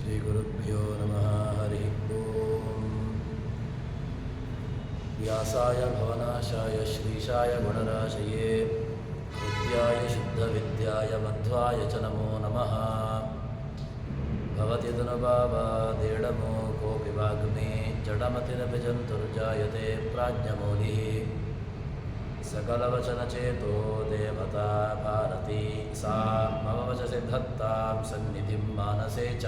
श्रीगुरुभ्यो नमः। हरिः ओम्। व्यासाय भवनाशाय श्रीशाय गुणराशये हृद्याय शुद्धविद्याय मध्वाय च नमो नमः। भवति तनुभावादेडमो कोऽपि वाग्मी जडमतिरपि जन्तुर्जायते प्राज्ञमौलिः। सकलवचनचेतो देवता भारती सा मम वचसि धत्तां सन्निधिं मानसे च।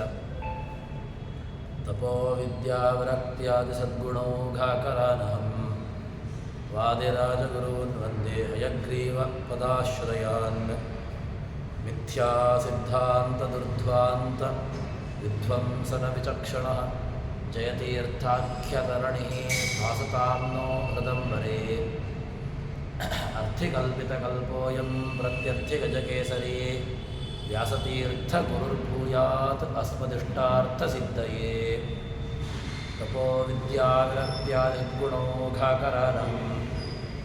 तपो विद्याविरक्त्यादिसद्गुणौघाकरानहं वादिराजगुरून् वन्दे हयग्रीवपदाश्रयान्। मिथ्यासिद्धान्तदुर्ध्वान्त विध्वंसनविचक्षणः जयतीर्थाख्यतरणिः भासतां नो हृदम्बरे। अर्थिकल्पितकल्पोऽयं प्रत्यर्थिगजकेसरी व्यासतीर्थगुरुर्भूयात् अस्मदिष्टार्थसिद्धये। तपो विद्याविरक्त्यादिगुणौघाकरानं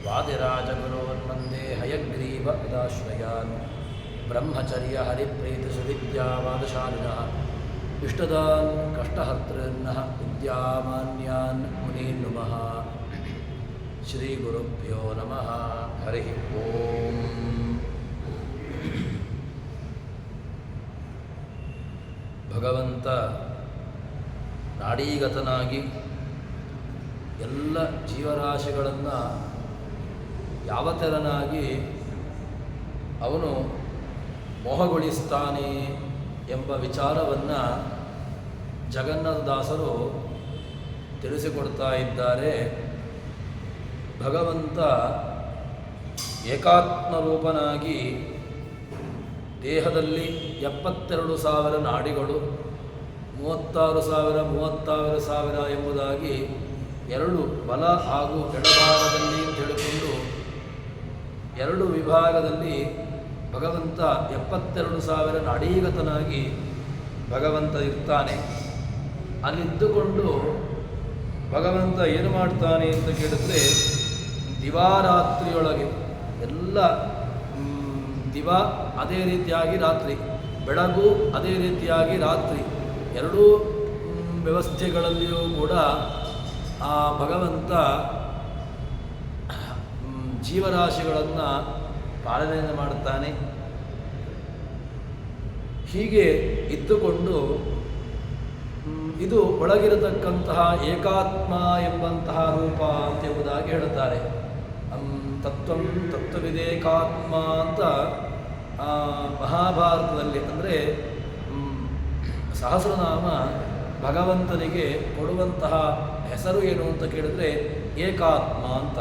वादिराजगुरून् वन्दे हयग्रीवपदाश्रयान्। ब्रह्मचर्यहरिप्रीतिसुविद्यावादशालिनः इष्टदान् कष्टहर्तॄन्नः विद्यामान्यान् मुनीन् नुमः। श्रीगुरुभ्यो नमः। हरिः ओम्। ಭಗವಂತ ನಾಡೀಗತನಾಗಿ ಎಲ್ಲ ಜೀವರಾಶಿಗಳನ್ನು ಯಾವ ತೆರನಾಗಿ ಅವನು ಮೋಹಗೊಳಿಸ್ತಾನೆ ಎಂಬ ವಿಚಾರವನ್ನು ಜಗನ್ನಾಥದಾಸರು ತಿಳಿಸಿಕೊಡ್ತಾ ಇದ್ದಾರೆ. ಭಗವಂತ ಏಕಾತ್ಮರೂಪನಾಗಿ ದೇಹದಲ್ಲಿ 72,000 ನಾಡಿಗಳು, 36,000 ಎಂಬುದಾಗಿ ಎರಡು ಬಲ ಹಾಗೂ ಎಡಭಾಗದಲ್ಲಿ ತಿಳಿದುಕೊಂಡು ಎರಡು ವಿಭಾಗದಲ್ಲಿ ಭಗವಂತ 72,000 ನಾಡೀಗತನಾಗಿ ಭಗವಂತ ಇರ್ತಾನೆ. ಅಲ್ಲಿದ್ದುಕೊಂಡು ಭಗವಂತ ಏನು ಮಾಡ್ತಾನೆ ಅಂತ ಕೇಳಿದ್ರೆ, ದಿವಾರಾತ್ರಿಯೊಳಗೆ ಎಲ್ಲ ದಿವ ಅದೇ ರೀತಿಯಾಗಿ ರಾತ್ರಿ, ಬೆಳಗು ಅದೇ ರೀತಿಯಾಗಿ ರಾತ್ರಿ, ಎರಡೂ ವ್ಯವಸ್ಥೆಗಳಲ್ಲಿಯೂ ಕೂಡ ಆ ಭಗವಂತ ಜೀವರಾಶಿಗಳನ್ನು ಪಾಲನೆಯನ್ನು ಮಾಡುತ್ತಾನೆ. ಹೀಗೆ ಇದ್ದುಕೊಂಡು ಇದು ಒಳಗಿರತಕ್ಕಂತಹ ಏಕಾತ್ಮ ಎಂಬಂತಹ ರೂಪ ಎಂಬುದಾಗಿ ಹೇಳುತ್ತಾರೆ. ತತ್ವಂ ತತ್ವವಿದೇಕಾತ್ಮ ಅಂತ ಮಹಾಭಾರತದಲ್ಲಿ, ಅಂದರೆ ಸಹಸ್ರನಾಮ ಭಗವಂತನಿಗೆ ಕೊಡುವಂತಹ ಹೆಸರು ಏನು ಅಂತ ಕೇಳಿದ್ರೆ ಏಕಾತ್ಮ ಅಂತ.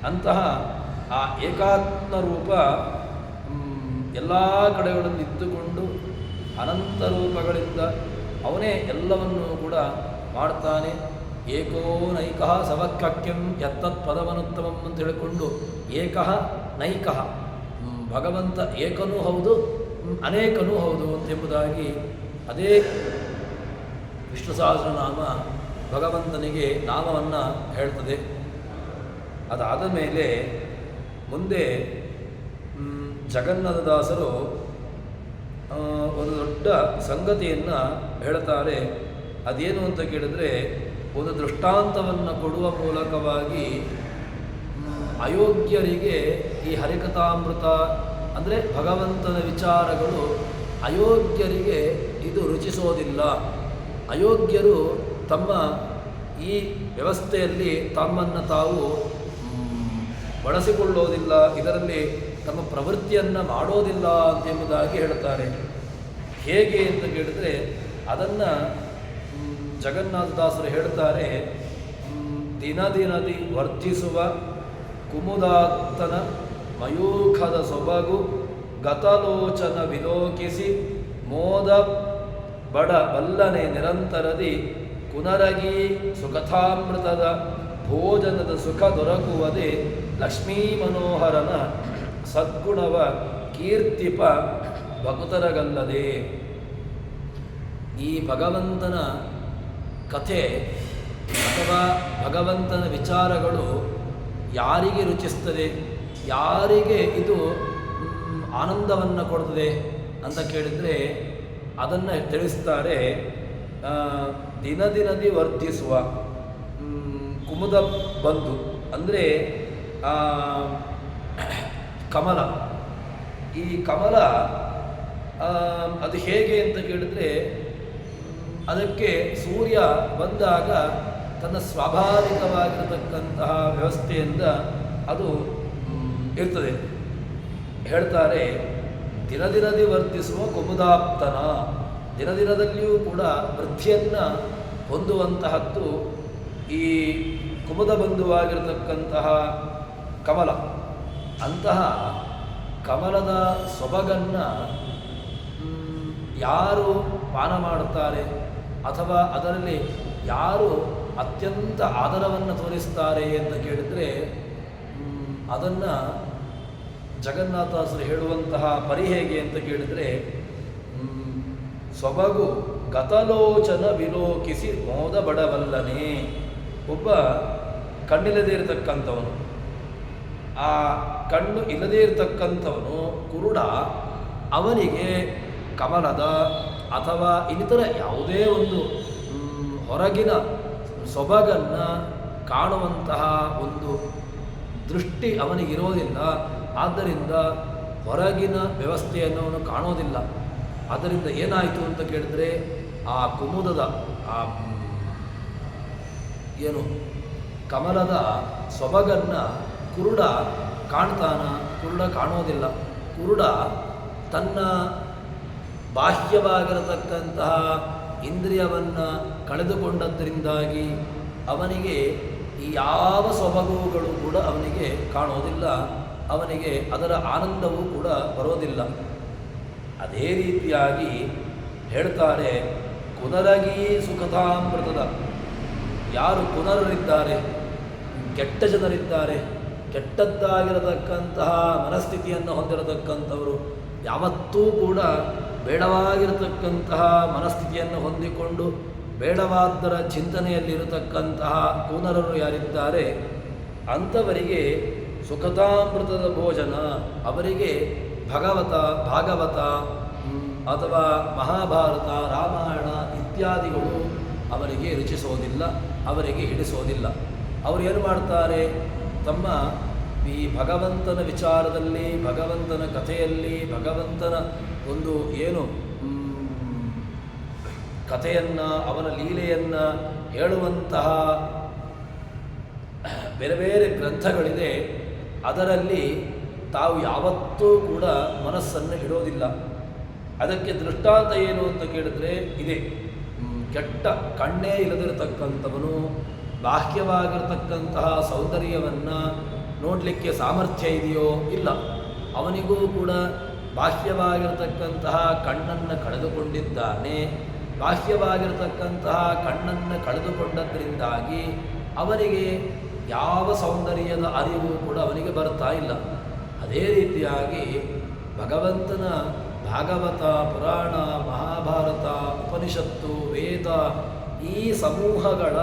ಅಂತಹ ಆ ಏಕಾತ್ಮ ರೂಪ ಎಲ್ಲ ಕಡೆಗಳಲ್ಲಿ ಇದ್ದುಕೊಂಡು ಅನಂತ ರೂಪಗಳಿಂದ ಅವನೇ ಎಲ್ಲವನ್ನೂ ಕೂಡ ಮಾಡ್ತಾನೆ. ಏಕೋ ನೈಕಃ ಸವಕ್ಕಾಕ್ಯಂ ಯತ್ತತ್ ಪದವನುತ್ತಮಂ ಅಂತ ಹೇಳಿಕೊಂಡು ಏಕಃ ನೈಕಃ, ಭಗವಂತ ಏಕನೂ ಹೌದು ಅನೇಕನೂ ಹೌದು ಎಂಬುದಾಗಿ ಅದೇ ವಿಷ್ಣು ಸಹಸ್ರನಾಮ ಭಗವಂತನಿಗೆ ನಾಮವನ್ನು ಹೇಳ್ತದೆ. ಅದಾದ ಮೇಲೆ ಮುಂದೆ ಜಗನ್ನಾಥದಾಸರು ಒಂದು ದೊಡ್ಡ ಸಂಗತಿಯನ್ನು ಹೇಳ್ತಾರೆ. ಅದೇನು ಅಂತ ಕೇಳಿದ್ರೆ, ಒಂದು ದೃಷ್ಟಾಂತವನ್ನು ಕೊಡುವ ಮೂಲಕವಾಗಿ ಅಯೋಗ್ಯರಿಗೆ ಈ ಹರಿಕಥಾಮೃತ ಅಂದರೆ ಭಗವಂತನ ವಿಚಾರಗಳು ಅಯೋಗ್ಯರಿಗೆ ಇದು ರುಚಿಸೋದಿಲ್ಲ. ಅಯೋಗ್ಯರು ತಮ್ಮ ಈ ವ್ಯವಸ್ಥೆಯಲ್ಲಿ ತಮ್ಮನ್ನು ತಾವು ಬಳಸಿಕೊಳ್ಳೋದಿಲ್ಲ, ಇದರಲ್ಲಿ ತಮ್ಮ ಪ್ರವೃತ್ತಿಯನ್ನು ಮಾಡೋದಿಲ್ಲ ಎಂಬುದಾಗಿ ಹೇಳ್ತಾರೆ. ಹೇಗೆ ಅಂತ ಕೇಳಿದರೆ, ಅದನ್ನು ಜಗನ್ನಾಥದಾಸರು ಹೇಳ್ತಾರೆ. ದಿನದಿ ವರ್ಧಿಸುವ ಕುಮುದಾತ್ತನ ಮಯೂಖದ ಸೊಬಗು ಗತಲೋಚನ ವಿಲೋಕಿಸಿ ಮೋದ ಬಡ ಬಲ್ಲನೆ ನಿರಂತರದಿ ಕುನರಗಿ ಸುಖತಾಮೃತದ ಭೋಜನದ ಸುಖ ದೊರಕುವುದೇ ಲಕ್ಷ್ಮೀ ಮನೋಹರನ ಸದ್ಗುಣವ ಕೀರ್ತಿಪ ಭಕುತರಗಲ್ಲದೆ. ಈ ಭಗವಂತನ ಕಥೆ ಅಥವಾ ಭಗವಂತನ ವಿಚಾರಗಳು ಯಾರಿಗೆ ರುಚಿಸ್ತದೆ, ಯಾರಿಗೆ ಇದು ಆನಂದವನ್ನು ಕೊಡ್ತದೆ ಅಂತ ಕೇಳಿದರೆ, ಅದನ್ನು ತಿಳಿಸ್ತಾರೆ. ದಿನದಿ ವರ್ಧಿಸುವ ಕುಮುದ ಬಂಧು ಅಂದರೆ ಕಮಲ. ಈ ಕಮಲ ಅದು ಹೇಗೆ ಅಂತ ಕೇಳಿದ್ರೆ, ಅದಕ್ಕೆ ಸೂರ್ಯ ಬಂದಾಗ ತನ್ನ ಸ್ವಾಭಾವಿಕವಾಗಿರತಕ್ಕಂತಹ ವ್ಯವಸ್ಥೆಯಿಂದ ಅದು ಇರ್ತದೆ. ಹೇಳ್ತಾರೆ, ದಿನದಿ ವರ್ಧಿಸುವ ಕುಮುದಾಪ್ತನ, ದಿನದಲ್ಲಿಯೂ ಕೂಡ ವೃದ್ಧಿಯನ್ನು ಹೊಂದುವಂತಹದ್ದು ಈ ಕುಮುದ ಬಂಧುವಾಗಿರತಕ್ಕಂತಹ ಕಮಲ. ಅಂತಹ ಕಮಲದ ಸೊಬಗನ್ನು ಯಾರು ಪಾನ ಮಾಡುತ್ತಾರೆ ಅಥವಾ ಅದರಲ್ಲಿ ಯಾರು ಅತ್ಯಂತ ಆದರವನ್ನು ತೋರಿಸ್ತಾರೆ ಅಂತ ಕೇಳಿದರೆ, ಅದನ್ನು ಜಗನ್ನಾಥಾಸರು ಹೇಳುವಂತಹ ಪರಿ ಹೇಗೆ ಅಂತ ಕೇಳಿದರೆ, ಸೊಬಗು ಗತಲೋಚನ ವಿಲೋಕಿಸಿ ಮೋದ ಬಡವಲ್ಲನೇ. ಒಬ್ಬ ಕಣ್ಣಿಲ್ಲದೇ ಇರತಕ್ಕಂಥವನು, ಆ ಕಣ್ಣು ಇಲ್ಲದೇ ಇರತಕ್ಕಂಥವನು ಕುರುಡ, ಅವನಿಗೆ ಕಮಲದ ಅಥವಾ ಇನ್ನಿತರ ಯಾವುದೇ ಒಂದು ಹೊರಗಿನ ಸೊಬಗನ್ನು ಕಾಣುವಂತಹ ಒಂದು ದೃಷ್ಟಿ ಅವನಿಗಿರೋದಿಲ್ಲ. ಆದ್ದರಿಂದ ಹೊರಗಿನ ವ್ಯವಸ್ಥೆಯನ್ನು ಅವನು ಕಾಣೋದಿಲ್ಲ. ಆದ್ದರಿಂದ ಏನಾಯಿತು ಅಂತ ಕೇಳಿದ್ರೆ, ಆ ಕುಮುದದ ಏನು ಕಮಲದ ಸೊಬಗನ್ನು ಕುರುಡ ಕಾಣ್ತಾನ? ಕುರುಡ ಕಾಣೋದಿಲ್ಲ. ಕುರುಡ ತನ್ನ ಬಾಹ್ಯವಾಗಿರತಕ್ಕಂತಹ ಇಂದ್ರಿಯವನ್ನು ಕಳೆದುಕೊಂಡದ್ದರಿಂದಾಗಿ ಅವನಿಗೆ ಈ ಯಾವ ಸೊಬಗುಗಳು ಕೂಡ ಅವನಿಗೆ ಕಾಣೋದಿಲ್ಲ. ಅವನಿಗೆ ಅದರ ಆನಂದವೂ ಕೂಡ ಬರೋದಿಲ್ಲ. ಅದೇ ರೀತಿಯಾಗಿ ಹೇಳ್ತಾರೆ, ಕುನರಗೀ ಸುಖತಾಮೃತದ, ಯಾರು ಕುನರರಿದ್ದಾರೆ, ಕೆಟ್ಟ ಜನರಿದ್ದಾರೆ, ಕೆಟ್ಟದ್ದಾಗಿರತಕ್ಕಂತಹ ಮನಸ್ಥಿತಿಯನ್ನು ಹೊಂದಿರತಕ್ಕಂಥವರು, ಯಾವತ್ತೂ ಕೂಡ ಬೇಡವಾಗಿರತಕ್ಕಂತಹ ಮನಸ್ಥಿತಿಯನ್ನು ಹೊಂದಿಕೊಂಡು ಬೇಡವಾದ್ದರ ಚಿಂತನೆಯಲ್ಲಿರತಕ್ಕಂತಹ ಕೂನರರು ಯಾರಿದ್ದಾರೆ, ಅಂಥವರಿಗೆ ಸುಖತಾಮೃತದ ಭೋಜನ, ಅವರಿಗೆ ಭಾಗವತ ಅಥವಾ ಮಹಾಭಾರತ, ರಾಮಾಯಣ ಇತ್ಯಾದಿಗಳು ಅವರಿಗೆ ರುಚಿಸೋದಿಲ್ಲ, ಅವರಿಗೆ ಹಿಡಿಸೋದಿಲ್ಲ. ಅವರು ಏನು ಮಾಡ್ತಾರೆ, ತಮ್ಮ ಈ ಭಗವಂತನ ವಿಚಾರದಲ್ಲಿ, ಭಗವಂತನ ಕಥೆಯಲ್ಲಿ, ಭಗವಂತನ ಒಂದು ಏನು ಕಥೆಯನ್ನು, ಅವನ ಲೀಲೆಯನ್ನು ಹೇಳುವಂತಹ ಬೇರೆ ಬೇರೆ ಗ್ರಂಥಗಳಿದೆ. ಅದರಲ್ಲಿ ತಾವು ಯಾವತ್ತೂ ಕೂಡ ಮನಸ್ಸನ್ನು ಇಡೋದಿಲ್ಲ. ಅದಕ್ಕೆ ದೃಷ್ಟಾಂತ ಏನು ಅಂತ ಕೇಳಿದ್ರೆ ಇದೆ. ಕೆಟ್ಟ ಕಣ್ಣೇ ಇಲ್ಲದಿರತಕ್ಕಂಥವನು ಬಾಹ್ಯವಾಗಿರತಕ್ಕಂತಹ ಸೌಂದರ್ಯವನ್ನು ನೋಡಲಿಕ್ಕೆ ಸಾಮರ್ಥ್ಯ ಇದೆಯೋ ಇಲ್ಲ, ಅವನಿಗೂ ಕೂಡ ಬಾಹ್ಯವಾಗಿರತಕ್ಕಂತಹ ಕಣ್ಣನ್ನು ಕಳೆದುಕೊಂಡಿದ್ದಾನೆ. ಬಾಹ್ಯವಾಗಿರತಕ್ಕಂತಹ ಕಣ್ಣನ್ನು ಕಳೆದುಕೊಂಡದ್ರಿಂದಾಗಿ ಅವನಿಗೆ ಯಾವ ಸೌಂದರ್ಯದ ಅರಿವು ಕೂಡ ಅವನಿಗೆ ಬರ್ತಾ ಇಲ್ಲ. ಅದೇ ರೀತಿಯಾಗಿ ಭಗವಂತನ ಭಾಗವತ, ಪುರಾಣ, ಮಹಾಭಾರತ, ಉಪನಿಷತ್ತು, ವೇದ ಈ ಸಮೂಹಗಳ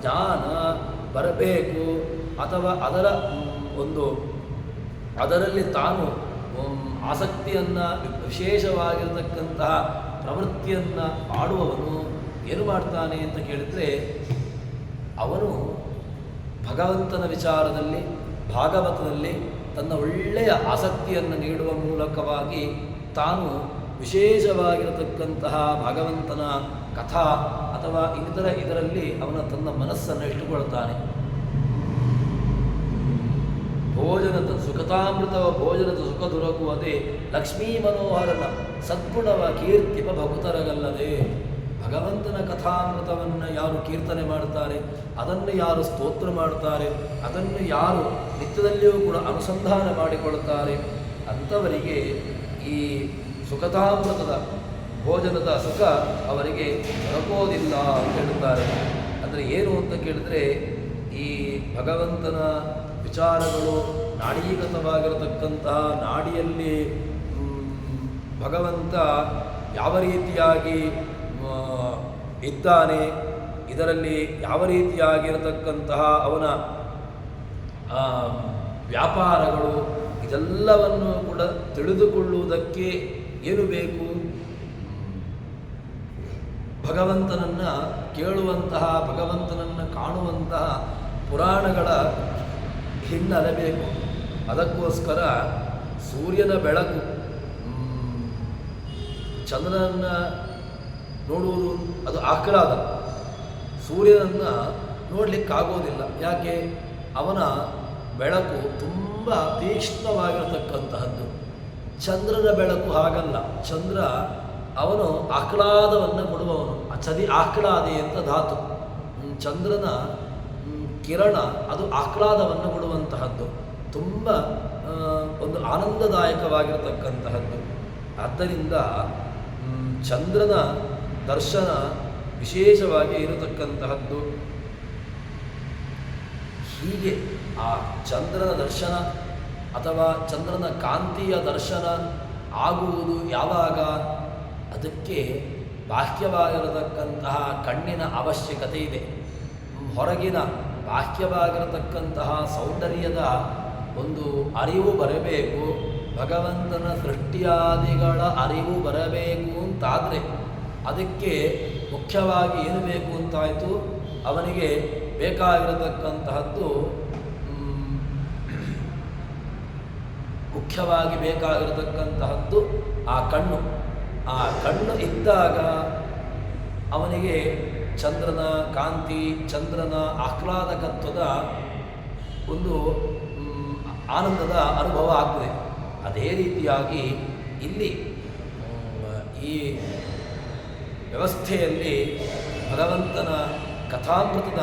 ಜ್ಞಾನ ಬರಬೇಕು ಅಥವಾ ಅದರಲ್ಲಿ ತಾನು ಆಸಕ್ತಿಯನ್ನು, ವಿಶೇಷವಾಗಿರತಕ್ಕಂತಹ ಪ್ರವೃತ್ತಿಯನ್ನು ಮಾಡುವವನು ಏನು ಮಾಡ್ತಾನೆ ಅಂತ ಕೇಳಿದರೆ, ಅವನು ಭಗವಂತನ ವಿಚಾರದಲ್ಲಿ, ಭಾಗವತದಲ್ಲಿ ತನ್ನ ಒಳ್ಳೆಯ ಆಸಕ್ತಿಯನ್ನು ನೀಡುವ ಮೂಲಕವಾಗಿ ತಾನು ವಿಶೇಷವಾಗಿರತಕ್ಕಂತಹ ಭಗವಂತನ ಕಥಾ ಅಥವಾ ಇನ್ನಿತರ ಇದರಲ್ಲಿ ತನ್ನ ಮನಸ್ಸನ್ನು ಇಟ್ಟುಕೊಳ್ತಾನೆ. ಭೋಜನದ ಸುಖತಾಮೃತವ ಭೋಜನದ ಸುಖ ದೊರಕುವುದೇ ಲಕ್ಷ್ಮೀ ಮನೋಹರನ ಸದ್ಗುಣವ ಕೀರ್ತಿಪ ಭಕುತರಗಲ್ಲದೆ. ಭಗವಂತನ ಕಥಾಮೃತವನ್ನು ಯಾರು ಕೀರ್ತನೆ ಮಾಡ್ತಾರೆ, ಅದನ್ನು ಯಾರು ಸ್ತೋತ್ರ ಮಾಡ್ತಾರೆ, ಅದನ್ನು ಯಾರು ನಿತ್ಯದಲ್ಲಿಯೂ ಕೂಡ ಅನುಸಂಧಾನ ಮಾಡಿಕೊಳ್ತಾರೆ, ಅಂಥವರಿಗೆ ಈ ಸುಖತಾಮೃತದ ಭೋಜನದ ಸುಖ ಅವರಿಗೆ ದೊರಕೋದಿಲ್ಲ ಅಂತ ಹೇಳುತ್ತಾರೆ. ಅಂದರೆ ಏನು ಅಂತ ಕೇಳಿದರೆ, ಈ ಭಗವಂತನ ವಿಚಾರಗಳು ನಾಡೀಗತವಾಗಿರತಕ್ಕಂತಹ ನಾಡಿಯಲ್ಲಿ ಭಗವಂತ ಯಾವ ರೀತಿಯಾಗಿ ಇದ್ದಾನೆ, ಇದರಲ್ಲಿ ಯಾವ ರೀತಿಯಾಗಿರತಕ್ಕಂತಹ ಅವನ ವ್ಯಾಪಾರಗಳು, ಇದೆಲ್ಲವನ್ನು ಕೂಡ ತಿಳಿದುಕೊಳ್ಳುವುದಕ್ಕೆ ಏನು ಬೇಕು? ಭಗವಂತನನ್ನು ಕೇಳುವಂತಹ, ಭಗವಂತನನ್ನು ಕಾಣುವಂತಹ ಪುರಾಣಗಳ ಹಿನ್ನೆಲೆ ಬೇಕು. ಅದಕ್ಕೋಸ್ಕರ ಸೂರ್ಯನ ಬೆಳಕು, ಚಂದ್ರನನ್ನು ನೋಡುವುದು ಅದು ಆಹ್ಲಾದ. ಸೂರ್ಯನನ್ನು ನೋಡಲಿಕ್ಕಾಗೋದಿಲ್ಲ. ಯಾಕೆ? ಅವನ ಬೆಳಕು ತುಂಬ ತೀಕ್ಷ್ಣವಾಗಿರತಕ್ಕಂತಹದ್ದು. ಚಂದ್ರನ ಬೆಳಕು ಹಾಗಲ್ಲ. ಚಂದ್ರ ಅವನು ಆಹ್ಲಾದವನ್ನು ಕೊಡುವವನು. ಆಹ್ಲಾದೆ ಅಂತ ಧಾತು. ಚಂದ್ರನ ಕಿರಣ ಅದು ಆಹ್ಲಾದವನ್ನು ಕೊಡುವಂತಹದ್ದು, ತುಂಬ ಒಂದು ಆನಂದದಾಯಕವಾಗಿರತಕ್ಕಂತಹದ್ದು. ಆದ್ದರಿಂದ ಚಂದ್ರನ ದರ್ಶನ ವಿಶೇಷವಾಗಿ ಇರತಕ್ಕಂತಹದ್ದು. ಹೀಗೆ ಆ ಚಂದ್ರನ ದರ್ಶನ ಅಥವಾ ಚಂದ್ರನ ಕಾಂತಿಯ ದರ್ಶನ ಆಗುವುದು ಯಾವಾಗ? ಅದಕ್ಕೆ ಬಾಹ್ಯವಾಗಿರತಕ್ಕಂತಹ ಕಣ್ಣಿನ ಅವಶ್ಯಕತೆ ಇದೆ. ಹೊರಗಿನ ಬಾಹ್ಯವಾಗಿರತಕ್ಕಂತಹ ಸೌಂದರ್ಯದ ಒಂದು ಅರಿವು ಬರಬೇಕು. ಭಗವಂತನ ಸೃಷ್ಟಿಯಾದಿಗಳ ಅರಿವು ಬರಬೇಕು ಅಂತಾದರೆ ಅದಕ್ಕೆ ಮುಖ್ಯವಾಗಿ ಏನು ಬೇಕು ಅಂತಾಯಿತು? ಅವನಿಗೆ ಬೇಕಾಗಿರತಕ್ಕಂತಹದ್ದು, ಮುಖ್ಯವಾಗಿ ಬೇಕಾಗಿರತಕ್ಕಂತಹದ್ದು ಆ ಕಣ್ಣು. ಆ ಕಣ್ಣು ಇದ್ದಾಗ ಅವನಿಗೆ ಚಂದ್ರನ ಕಾಂತಿ, ಚಂದ್ರನ ಆಹ್ಲಾದಕತ್ವದ ಒಂದು ಆನಂದದ ಅನುಭವ ಆಗ್ತದೆ. ಅದೇ ರೀತಿಯಾಗಿ ಇಲ್ಲಿ ಈ ವ್ಯವಸ್ಥೆಯಲ್ಲಿ ಭಗವಂತನ ಕಥಾಮೃತದ,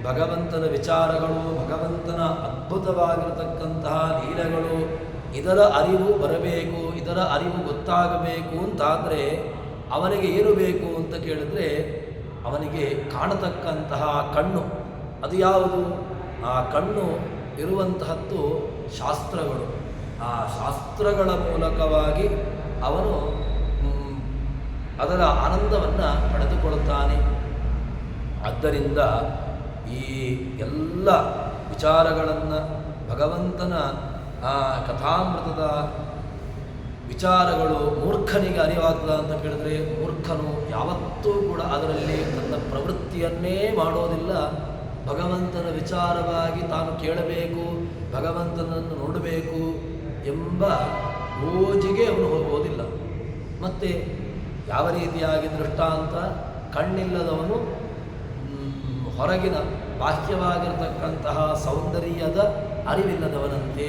ಭಗವಂತನ ವಿಚಾರಗಳು, ಭಗವಂತನ ಅದ್ಭುತವಾಗಿರತಕ್ಕಂತಹ ಲೀಲೆಗಳು, ಇದರ ಅರಿವು ಬರಬೇಕು, ಇದರ ಅರಿವು ಗೊತ್ತಾಗಬೇಕು ಅಂತಾದರೆ ಅವನಿಗೆ ಏನು ಬೇಕು ಅಂತ ಕೇಳಿದ್ರೆ ಅವನಿಗೆ ಕಾಣತಕ್ಕಂತಹ ಕಣ್ಣು. ಅದು ಯಾವುದು? ಆ ಕಣ್ಣು ಇರುವಂತಹದ್ದು ಶಾಸ್ತ್ರಗಳು. ಆ ಶಾಸ್ತ್ರಗಳ ಮೂಲಕವಾಗಿ ಅವನು ಅದರ ಆನಂದವನ್ನು ಪಡೆದುಕೊಳ್ಳುತ್ತಾನೆ. ಆದ್ದರಿಂದ ಈ ಎಲ್ಲ ವಿಚಾರಗಳನ್ನು, ಭಗವಂತನ ಆ ಕಥಾಮೃತದ ವಿಚಾರಗಳು ಮೂರ್ಖನಿಗೆ ಅರಿವಾಗ್ತದ ಅಂತ ಕೇಳಿದ್ರೆ, ಮೂರ್ಖನು ಯಾವತ್ತೂ ಕೂಡ ಅದರಲ್ಲಿ ತನ್ನ ಪ್ರವೃತ್ತಿಯನ್ನೇ ಮಾಡೋದಿಲ್ಲ. ಭಗವಂತನ ವಿಚಾರವಾಗಿ ತಾನು ಕೇಳಬೇಕು, ಭಗವಂತನನ್ನು ನೋಡಬೇಕು ಎಂಬ ಗೋಜಿಗೆ ಅವನು ಹೋಗೋದಿಲ್ಲ. ಮತ್ತು ಯಾವ ರೀತಿಯಾಗಿ ದೃಷ್ಟಾಂತ? ಕಣ್ಣಿಲ್ಲದವನು ಹೊರಗಿನ ಬಾಹ್ಯವಾಗಿರತಕ್ಕಂತಹ ಸೌಂದರ್ಯದ ಅರಿವಿಲ್ಲದವನಂತೆ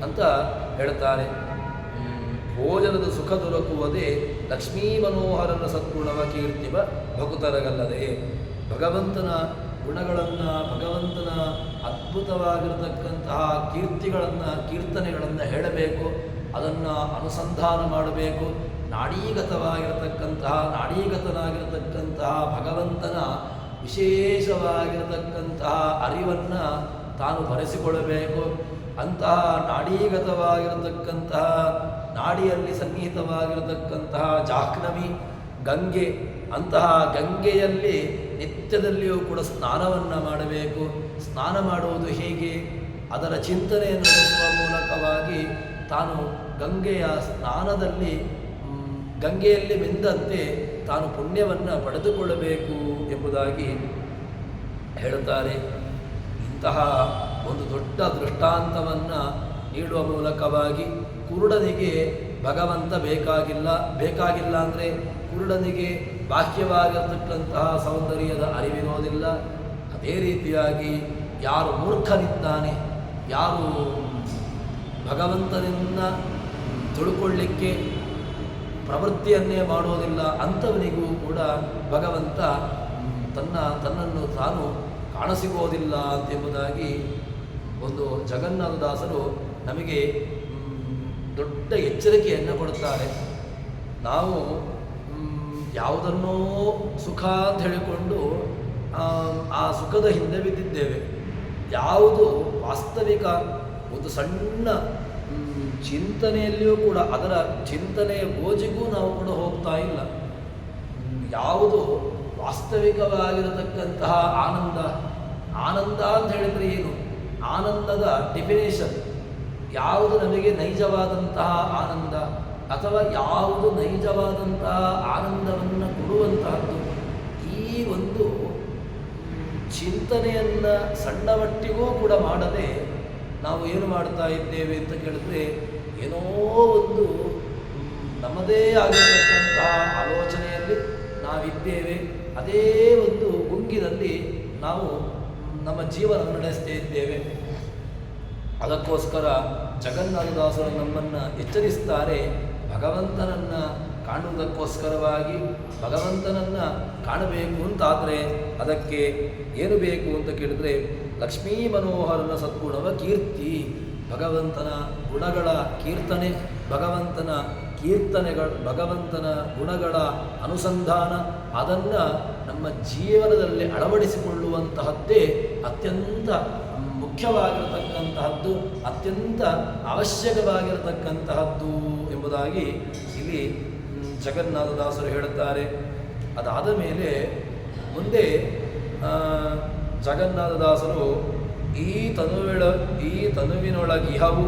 ಅಂತ ಹೇಳ್ತಾರೆ. ಭೋಜನದ ಸುಖ ದೊರಕುವುದೇ ಲಕ್ಷ್ಮೀ ಮನೋಹರನ ಸದ್ಗುಣವ ಕೀರ್ತಿವ ಭಕುತರಗಲ್ಲದೆ. ಭಗವಂತನ ಗುಣಗಳನ್ನು, ಭಗವಂತನ ಅದ್ಭುತವಾಗಿರತಕ್ಕಂತಹ ಕೀರ್ತಿಗಳನ್ನು, ಕೀರ್ತನೆಗಳನ್ನು ಹೇಳಬೇಕು, ಅದನ್ನು ಅನುಸಂಧಾನ ಮಾಡಬೇಕು. ನಾಡೀಗತನಾಗಿರತಕ್ಕಂತಹ ಭಗವಂತನ ವಿಶೇಷವಾಗಿರತಕ್ಕಂತಹ ಅರಿವನ್ನು ತಾನು ಬರೆಸಿಕೊಳ್ಳಬೇಕು. ಅಂತಹ ನಾಡೀಗತವಾಗಿರತಕ್ಕಂತಹ, ನಾಡಿಯಲ್ಲಿ ಸನ್ನಿಹಿತವಾಗಿರತಕ್ಕಂತಹ ಜಾಹ್ನವಿ ಗಂಗೆ, ಅಂತಹ ಗಂಗೆಯಲ್ಲಿ ನಿತ್ಯದಲ್ಲಿಯೂ ಕೂಡ ಸ್ನಾನವನ್ನು ಮಾಡಬೇಕು. ಸ್ನಾನ ಮಾಡುವುದು ಹೇಗೆ? ಅದರ ಚಿಂತನೆಯನ್ನು ನಡೆಸುವ ಮೂಲಕವಾಗಿ ತಾನು ಗಂಗೆಯ ಸ್ನಾನದಲ್ಲಿ, ಗಂಗೆಯಲ್ಲಿ ಮಿಂದಂತೆ ತಾನು ಪುಣ್ಯವನ್ನು ಪಡೆದುಕೊಳ್ಳಬೇಕು ಎಂಬುದಾಗಿ ಹೇಳುತ್ತಾರೆ. ಇಂತಹ ಒಂದು ದೊಡ್ಡ ದೃಷ್ಟಾಂತವನ್ನು ನೀಡುವ ಮೂಲಕವಾಗಿ ಕುರುಡನಿಗೆ ಭಗವಂತ ಬೇಕಾಗಿಲ್ಲ ಅಂದರೆ ಕುರುಡನಿಗೆ ಬಾಹ್ಯವಾಗಿರತಕ್ಕಂತಹ ಸೌಂದರ್ಯದ ಅರಿವಿರೋದಿಲ್ಲ. ಅದೇ ರೀತಿಯಾಗಿ ಯಾರು ಮೂರ್ಖನಿದ್ದಾನೆ, ಯಾರು ಭಗವಂತನನ್ನು ತಿಳ್ಕೊಳ್ಳಿಕ್ಕೆ ಪ್ರವೃತ್ತಿಯನ್ನೇ ಮಾಡೋದಿಲ್ಲ, ಅಂಥವನಿಗೂ ಕೂಡ ಭಗವಂತ ತನ್ನನ್ನು ತಾನು ಕಾಣಸಿಗೋದಿಲ್ಲ ಎಂಬುದಾಗಿ ಒಂದು ಜಗನ್ನಾಥದಾಸರು ನಮಗೆ ದೊಡ್ಡ ಎಚ್ಚರಿಕೆಯನ್ನು ಕೊಡುತ್ತಾರೆ. ನಾವು ಯಾವುದನ್ನೋ ಸುಖ ಅಂತ ಹೇಳಿಕೊಂಡು ಆ ಸುಖದ ಹಿಂದೆ ಬಿದ್ದಿದ್ದೇವೆ. ಯಾವುದು ವಾಸ್ತವಿಕ ಒಂದು ಸಣ್ಣ ಚಿಂತನೆಯಲ್ಲಿಯೂ ಕೂಡ ಅದರ ಚಿಂತನೆಯ ಗೋಜಿಗೂ ನಾವು ಕೂಡ ಹೋಗ್ತಾ ಇಲ್ಲ. ಯಾವುದು ವಾಸ್ತವಿಕವಾಗಿರತಕ್ಕಂತಹ ಆನಂದ ಅಂತ ಹೇಳಿದರೆ ಏನು? ಆನಂದದ ಡೆಫಿನೇಷನ್ ಯಾವುದು? ನಮಗೆ ನೈಜವಾದಂತಹ ಆನಂದ ಅಥವಾ ಯಾವುದು ನೈಜವಾದಂತಹ ಆನಂದವನ್ನು ಕೊಡುವಂತಹ ಚಿಂತನೆಯನ್ನು ಸಣ್ಣ ಮಟ್ಟಿಗೂ ಕೂಡ ಮಾಡದೆ ನಾವು ಏನು ಮಾಡ್ತಾ ಇದ್ದೇವೆ ಅಂತ ಕೇಳಿದ್ರೆ ಏನೋ ಒಂದು ನಮ್ಮದೇ ಆಗಿರತಕ್ಕಂತಹ ಆಲೋಚನೆಯಲ್ಲಿ ನಾವಿದ್ದೇವೆ. ಅದೇ ಒಂದು ಗುಂಗಿನಲ್ಲಿ ನಾವು ನಮ್ಮ ಜೀವನ ನಡೆಸ್ತಾ ಇದ್ದೇವೆ. ಅದಕ್ಕೋಸ್ಕರ ಜಗನ್ನಾಥದಾಸರು ನಮ್ಮನ್ನು ಎಚ್ಚರಿಸ್ತಾರೆ. ಭಗವಂತನನ್ನು ಕಾಣುವುದಕ್ಕೋಸ್ಕರವಾಗಿ ಭಗವಂತನನ್ನು ಕಾಣಬೇಕು ಅಂತಾದರೆ ಅದಕ್ಕೆ ಏನು ಬೇಕು ಅಂತ ಕೇಳಿದ್ರೆ ಲಕ್ಷ್ಮೀ ಮನೋಹರನ ಸದ್ಗುಣವ ಕೀರ್ತಿ, ಭಗವಂತನ ಗುಣಗಳ ಕೀರ್ತನೆ, ಭಗವಂತನ ಗುಣಗಳ ಅನುಸಂಧಾನ, ಅದನ್ನು ನಮ್ಮ ಜೀವನದಲ್ಲಿ ಅಳವಡಿಸಿಕೊಳ್ಳುವಂತಹದ್ದೇ ಅತ್ಯಂತ ಮುಖ್ಯವಾಗಿರತಕ್ಕಂತಹದ್ದು, ಅತ್ಯಂತ ಅವಶ್ಯಕವಾಗಿರತಕ್ಕಂತಹದ್ದು ಎಂಬುದಾಗಿ ಇಲ್ಲಿ ಜಗನ್ನಾಥದಾಸರು ಹೇಳುತ್ತಾರೆ. ಅದಾದ ಮೇಲೆ ಮುಂದೆ ಜಗನ್ನಾಥದಾಸರು ಈ ತನುವಿನೊಳಗಿಹವು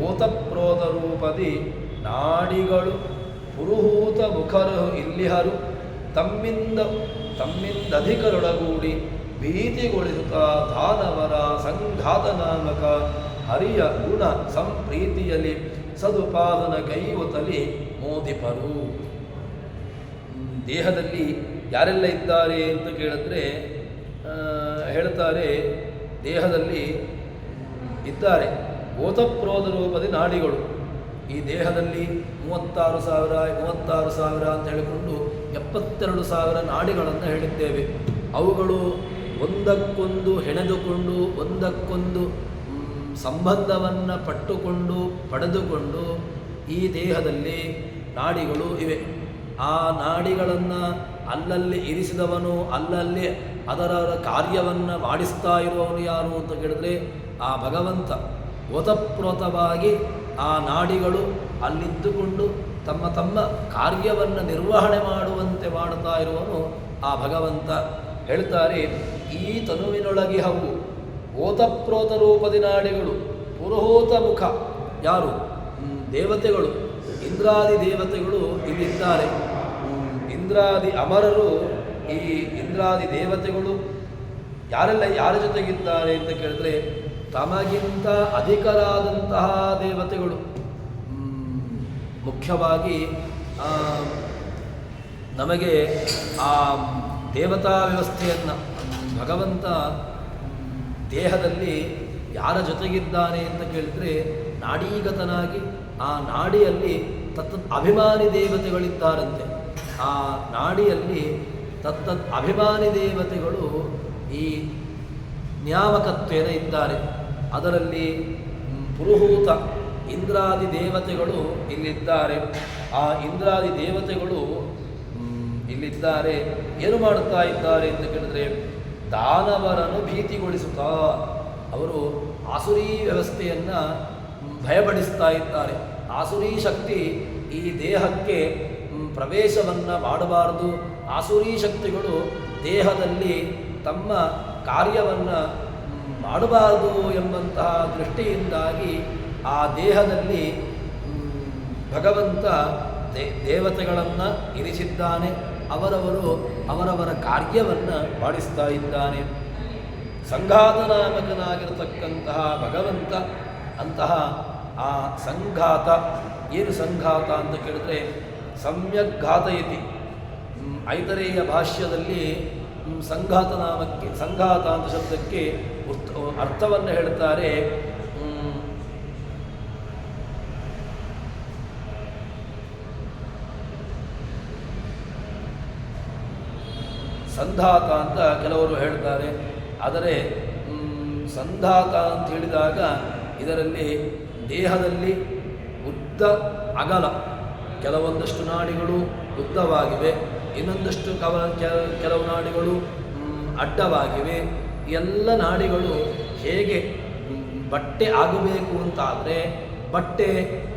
ಓತಪ್ರೋತ ರೂಪದಿ ನಾಡಿಗಳು ಪುರುಹೂತ ಮುಖರು ಇಲ್ಲಿಹರು ತಮ್ಮಿಂದಧಿಕರೊಳಗೂಡಿ ಭೀತಿಗೊಳಿಸುತ್ತಾ ದಾನವರ ಸಂಘಾತ ನಾಮಕ ಹರಿಯ ಗುಣ ಸಂಪ್ರೀತಿಯಲ್ಲಿ ಸದುಪಾದನ ಗೈವತಲಿ ಮೋದಿಪರು. ದೇಹದಲ್ಲಿ ಯಾರೆಲ್ಲ ಇದ್ದಾರೆ ಅಂತ ಕೇಳಿದ್ರೆ ಹೇಳ್ತಾರೆ, ದೇಹದಲ್ಲಿ ಇದ್ದಾರೆ ಓತಪ್ರೋತ ರೂಪದಿ ನಾಡಿಗಳು. ಈ ದೇಹದಲ್ಲಿ 36,000 ಅಂತ ಹೇಳಿಕೊಂಡು 72,000 ನಾಡಿಗಳನ್ನು ಹೇಳಿದ್ದೇವೆ. ಅವುಗಳು ಒಂದಕ್ಕೊಂದು ಹೆಣೆದುಕೊಂಡು ಒಂದಕ್ಕೊಂದು ಸಂಬಂಧವನ್ನು ಪಡೆದುಕೊಂಡು ಈ ದೇಹದಲ್ಲಿ ನಾಡಿಗಳು ಇವೆ. ಆ ನಾಡಿಗಳನ್ನು ಅಲ್ಲಲ್ಲಿ ಇರಿಸಿದವನು, ಅಲ್ಲಲ್ಲಿ ಅದರ ಕಾರ್ಯವನ್ನು ಮಾಡಿಸ್ತಾ ಇರುವವನು ಯಾರು ಅಂತ ಕೇಳಿದ್ರೆ ಆ ಭಗವಂತ. ಓತಪ್ರೋತವಾಗಿ ಆ ನಾಡಿಗಳು ಅಲ್ಲಿದ್ದುಕೊಂಡು ತಮ್ಮ ಕಾರ್ಯವನ್ನು ನಿರ್ವಹಣೆ ಮಾಡುವಂತೆ ಮಾಡುತ್ತಾ ಇರುವವನು ಆ ಭಗವಂತ. ಹೇಳ್ತಾರೆ, ಈ ತನುವಿನೊಳಗಿಹವು ಓತಪ್ರೋತ ರೂಪದಿ ನಾಡಿಗಳು ಪುರೋಹೂತ ಮುಖ. ಯಾರು? ದೇವತೆಗಳು, ಇಂದ್ರಾದಿ ದೇವತೆಗಳು ಇಲ್ಲಿದ್ದಾರೆ. ಇಂದ್ರಾದಿ ಅಮರರು, ಈ ಇಂದ್ರಾದಿ ದೇವತೆಗಳು ಯಾರ ಜೊತೆಗಿದ್ದಾರೆ ಅಂತ ಕೇಳಿದ್ರೆ ತಮಗಿಂತ ಅಧಿಕರಾದಂತಹ ದೇವತೆಗಳು. ಮುಖ್ಯವಾಗಿ ನಮಗೆ ಆ ದೇವತಾ ವ್ಯವಸ್ಥೆಯನ್ನು ಭಗವಂತ ದೇಹದಲ್ಲಿ ಯಾರ ಜೊತೆಗಿದ್ದಾನೆ ಅಂತ ಕೇಳಿದರೆ ನಾಡೀಗತನಾಗಿ ಆ ನಾಡಿಯಲ್ಲಿ ಅಭಿಮಾನಿ ದೇವತೆಗಳಿದ್ದಾರಂತೆ. ಆ ನಾಡಿಯಲ್ಲಿ ಅಭಿಮಾನಿ ದೇವತೆಗಳು ಈ ನ್ಯಾಮಕತ್ವೇನ ಇದ್ದಾರೆ. ಅದರಲ್ಲಿ ಪುರುಹೂತ ಇಂದ್ರಾದಿ ದೇವತೆಗಳು ಇಲ್ಲಿದ್ದಾರೆ. ಆ ಇಂದ್ರಾದಿ ದೇವತೆಗಳು ಇಲ್ಲಿದ್ದಾರೆ. ಏನು ಮಾಡುತ್ತಾ ಇದ್ದಾರೆ ಅಂತ ಕೇಳಿದ್ರೆ ದಾನವರನ್ನು ಭೀತಿಗೊಳಿಸುತ್ತಾ ಅವರು ಆಸುರಿ ವ್ಯವಸ್ಥೆಯನ್ನು ಭಯಪಡಿಸ್ತಾ ಇದ್ದಾರೆ. ಆಸುರಿ ಶಕ್ತಿ ಈ ದೇಹಕ್ಕೆ ಪ್ರವೇಶವನ್ನು ಮಾಡಬಾರದು. ಆಸುರಿ ಶಕ್ತಿಗಳು ದೇಹದಲ್ಲಿ ತಮ್ಮ ಕಾರ್ಯವನ್ನು ಮಾಡಬಾರದು ಎಂಬಂತಹ ದೃಷ್ಟಿಯಿಂದಾಗಿ ಆ ದೇಹದಲ್ಲಿ ಭಗವಂತ ದೇವತೆಗಳನ್ನು ಇರಿಸಿದ್ದಾನೆ. ಅವರವರ ಕಾರ್ಯವನ್ನು ಮಾಡಿಸ್ತಾ ಇದ್ದಾನೆ. ಸಂಘಾತ ನಾಮಕನಾಗಿರತಕ್ಕಂತಹ ಭಗವಂತ ಅಂತಹ ಆ ಸಂಘಾತ. ಏನು ಸಂಘಾತ ಅಂತ ಕೇಳಿದ್ರೆ ಸಮ್ಯಕ್ ಘಾತಯತಿ. ಐತರೇಯ ಭಾಷ್ಯದಲ್ಲಿ ಸಂಘಾತ ಅಂತ ಶಬ್ದಕ್ಕೆ ಅರ್ಥವನ್ನು ಹೇಳ್ತಾರೆ. ಸಂಧಾತ ಅಂತ ಕೆಲವರು ಹೇಳ್ತಾರೆ. ಆದರೆ ಸಂಧಾತ ಅಂತ ಹೇಳಿದಾಗ ಇದರಲ್ಲಿ ದೇಹದಲ್ಲಿ ಉದ್ದ ಅಗಲ ಕೆಲವೊಂದಷ್ಟು ನಾಡಿಗಳು ಉದ್ದವಾಗಿವೆ, ಇನ್ನೊಂದಷ್ಟು ಕೆಲವು ನಾಡಿಗಳು ಅಡ್ಡವಾಗಿವೆ. ಎಲ್ಲ ನಾಡಿಗಳು ಹೇಗೆ ಬಟ್ಟೆ ಆಗಬೇಕು ಅಂತಾದರೆ ಬಟ್ಟೆ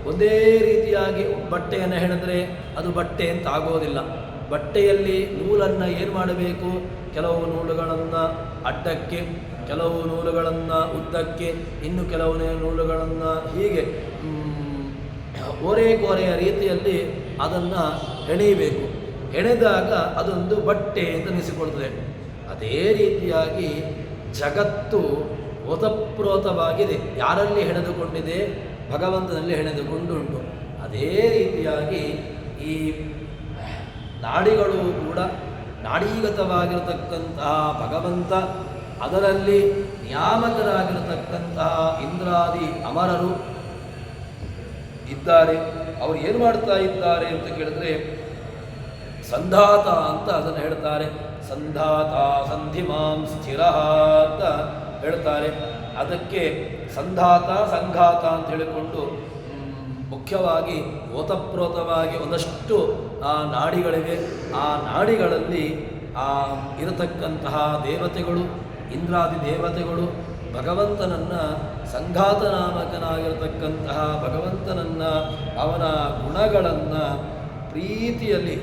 ಒಂದೇ ರೀತಿಯಾಗಿ ಬಟ್ಟೆಯನ್ನು ಹೆಣೆದರೆ ಅದು ಬಟ್ಟೆ ಅಂತ ಆಗೋದಿಲ್ಲ. ಬಟ್ಟೆಯಲ್ಲಿ ನೂಲನ್ನು ಏನು ಮಾಡಬೇಕು? ಕೆಲವು ನೂಲುಗಳನ್ನು ಅಡ್ಡಕ್ಕೆ, ಕೆಲವು ನೂಲುಗಳನ್ನು ಉದ್ದಕ್ಕೆ, ಇನ್ನು ಕೆಲವು ನೂಲುಗಳನ್ನು ಹೀಗೆ ಕೋರೆಯ ರೀತಿಯಲ್ಲಿ ಅದನ್ನು ಹೆಣೆಯಬೇಕು. ಹೆಣೆದಾಗ ಅದೊಂದು ಬಟ್ಟೆ ಅಂತ ಅನಿಸಿಕೊಳ್ತದೆ. ಅದೇ ರೀತಿಯಾಗಿ ಜಗತ್ತು ಓತಪ್ರೋತವಾಗಿದೆ. ಯಾರಲ್ಲಿ ಹೆಣೆದುಕೊಂಡಿದೆ? ಭಗವಂತನಲ್ಲಿ ಹೆಣೆದುಕೊಂಡುಂಟು. ಅದೇ ರೀತಿಯಾಗಿ ಈ ನಾಡಿಗಳು ಕೂಡ ನಾಡೀಗತವಾಗಿರತಕ್ಕಂತಹ ಭಗವಂತ, ಅದರಲ್ಲಿ ನಿಯಾಮಕರಾಗಿರತಕ್ಕಂತಹ ಇಂದ್ರಾದಿ ಅಮರರು ಇದ್ದಾರೆ. ಅವರು ಏನು ಮಾಡ್ತಾ ಇದ್ದಾರೆ ಅಂತ ಕೇಳಿದ್ರೆ ಸಂಧಾತ ಅಂತ ಅದನ್ನು ಹೇಳ್ತಾರೆ. ಸಂಧಾತ ಸಂಧಿಮಾಂ ಸ್ಥಿರ ಅಂತ ಹೇಳ್ತಾರೆ. ಅದಕ್ಕೆ ಸಂಧಾತ ಸಂಘಾತ ಅಂತ ಹೇಳಿಕೊಂಡು ಮುಖ್ಯವಾಗಿ ಓತಪ್ರೋತವಾಗಿ ಒಂದಷ್ಟು ನಾಡಿಗಳಿವೆ. ಆ ನಾಡಿಗಳಲ್ಲಿ ಇರತಕ್ಕಂತಹ ದೇವತೆಗಳು, ಇಂದ್ರಾದಿ ದೇವತೆಗಳು ಭಗವಂತನನ್ನು, ಸಂಘಾತನಾಮಕನಾಗಿರತಕ್ಕಂತಹ ಭಗವಂತನನ್ನು, ಅವನ ಗುಣಗಳನ್ನು ಪ್ರೀತಿಯಲ್ಲಿ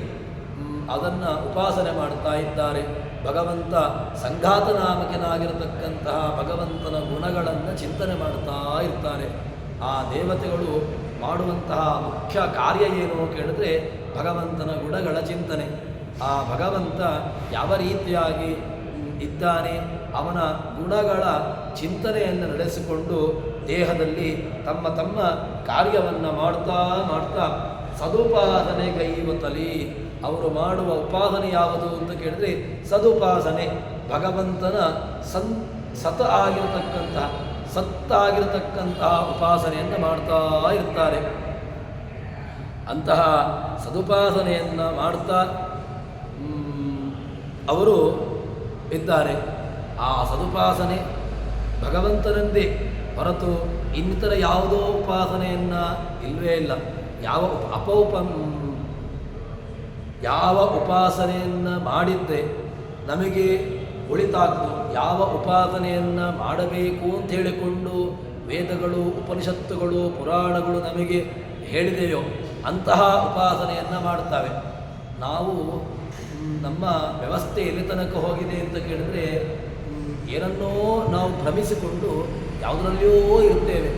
ಅದನ್ನು ಉಪಾಸನೆ ಮಾಡ್ತಾ ಇದ್ದಾರೆ. ಭಗವಂತ ಸಂಘಾತನಾಮಕನಾಗಿರತಕ್ಕಂತಹ ಭಗವಂತನ ಗುಣಗಳನ್ನು ಚಿಂತನೆ ಮಾಡ್ತಾ ಇರ್ತಾರೆ. ಆ ದೇವತೆಗಳು ಮಾಡುವಂತಹ ಮುಖ್ಯ ಕಾರ್ಯ ಏನು ಕೇಳಿದ್ರೆ ಭಗವಂತನ ಗುಣಗಳ ಚಿಂತನೆ. ಆ ಭಗವಂತ ಯಾವ ರೀತಿಯಾಗಿ ಇದ್ದಾನೆ, ಅವನ ಗುಣಗಳ ಚಿಂತನೆಯನ್ನು ನಡೆಸಿಕೊಂಡು ದೇಹದಲ್ಲಿ ತಮ್ಮ ತಮ್ಮ ಕಾರ್ಯವನ್ನು ಮಾಡ್ತಾ ಮಾಡ್ತಾ ಸದುಪಾಸನೆಗೈವತಲಿ ಅವರು ಮಾಡುವ ಉಪಾಸನೆ ಯಾವುದು ಅಂತ ಕೇಳಿದ್ರೆ ಸದುಪಾಸನೆ. ಭಗವಂತನ ಸತ್ ಆಗಿರತಕ್ಕಂತಹ ಸತ್ತಾಗಿರತಕ್ಕಂತಹ ಉಪಾಸನೆಯನ್ನು ಮಾಡ್ತಾ ಇರ್ತಾರೆ. ಅಂತಹ ಸದುಪಾಸನೆಯನ್ನು ಮಾಡ್ತಾ ಅವರು ಇದ್ದಾರೆ. ಆ ಸದುಪಾಸನೆ ಭಗವಂತನಂದೇ ಹೊರತು ಇನ್ನಿತರ ಯಾವುದೋ ಉಪಾಸನೆಯನ್ನು ಇಲ್ಲವೇ ಇಲ್ಲ. ಯಾವ ಉಪಾಸನೆಯನ್ನು ಮಾಡಿದ್ದೆ ನಮಗೆ ಒಳಿತಾಗ್ತು, ಯಾವ ಉಪಾಸನೆಯನ್ನು ಮಾಡಬೇಕು ಅಂತ ಹೇಳಿಕೊಂಡು ವೇದಗಳು, ಉಪನಿಷತ್ತುಗಳು, ಪುರಾಣಗಳು ನಮಗೆ ಹೇಳಿದೆಯೋ ಅಂತಹ ಉಪಾಸನೆಯನ್ನು ಮಾಡ್ತವೆ. ನಾವು ನಮ್ಮ ವ್ಯವಸ್ಥೆ ಎಲ್ಲಿ ತನಕ ಹೋಗಿದೆ ಅಂತ ಕೇಳಿದ್ರೆ ಏನನ್ನೋ ನಾವು ಭ್ರಮಿಸಿಕೊಂಡು ಯಾವುದರಲ್ಲಿಯೋ ಇರ್ತೇವೆ.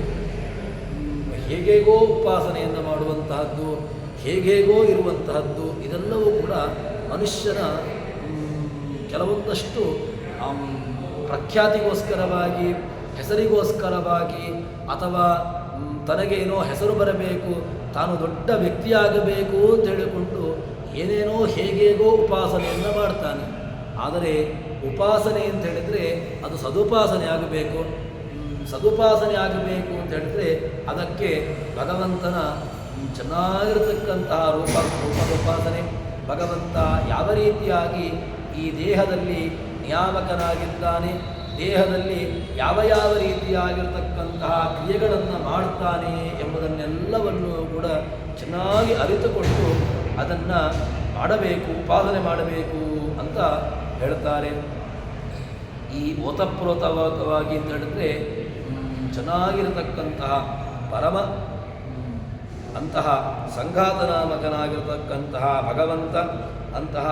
ಹೇಗೇಗೋ ಉಪಾಸನೆಯನ್ನು ಮಾಡುವಂತಹದ್ದು, ಹೇಗೇಗೋ ಇರುವಂತಹದ್ದು, ಇದೆಲ್ಲವೂ ಕೂಡ ಮನುಷ್ಯನ ಕೆಲವೊಂದಷ್ಟು ಪ್ರಖ್ಯಾತಿಗೋಸ್ಕರವಾಗಿ, ಹೆಸರಿಗೋಸ್ಕರವಾಗಿ, ಅಥವಾ ತನಗೇನೋ ಹೆಸರು ಬರಬೇಕು, ತಾನು ದೊಡ್ಡ ವ್ಯಕ್ತಿಯಾಗಬೇಕು ಅಂತ ಹೇಳಿಕೊಂಡು ಏನೇನೋ ಹೇಗೇಗೋ ಉಪಾಸನೆಯನ್ನು ಮಾಡ್ತಾನೆ. ಆದರೆ ಉಪಾಸನೆ ಅಂತ ಹೇಳಿದರೆ ಅದು ಸದುಪಾಸನೆ ಆಗಬೇಕು. ಸದುಪಾಸನೆ ಆಗಬೇಕು ಅಂತ ಹೇಳಿದ್ರೆ ಅದಕ್ಕೆ ಭಗವಂತನ ಚೆನ್ನಾಗಿರತಕ್ಕಂತಹ ರೂಪೋಪಾಸನೆ. ಭಗವಂತ ಯಾವ ರೀತಿಯಾಗಿ ಈ ದೇಹದಲ್ಲಿ ನಿಯಾಮಕನಾಗಿದ್ದಾನೆ, ದೇಹದಲ್ಲಿ ಯಾವ ಯಾವ ರೀತಿಯಾಗಿರತಕ್ಕಂತಹ ಕ್ರಿಯೆಗಳನ್ನು ಮಾಡ್ತಾನೆ ಎಂಬುದನ್ನೆಲ್ಲವನ್ನು ಕೂಡ ಚೆನ್ನಾಗಿ ಅರಿತುಕೊಂಡು ಅದನ್ನು ಮಾಡಬೇಕು, ಉಪಾಸನೆ ಮಾಡಬೇಕು ಅಂತ ಹೇಳ್ತಾರೆ. ಈ ಓತಪ್ರೋತವಾಗಿ ಅಂತ ಹೇಳಿದ್ರೆ ಚೆನ್ನಾಗಿರತಕ್ಕಂತಹ ಪರಮ ಅಂತಹ ಸಂಘಾತನಾಮಕನಾಗಿರತಕ್ಕಂತಹ ಭಗವಂತ, ಅಂತಹ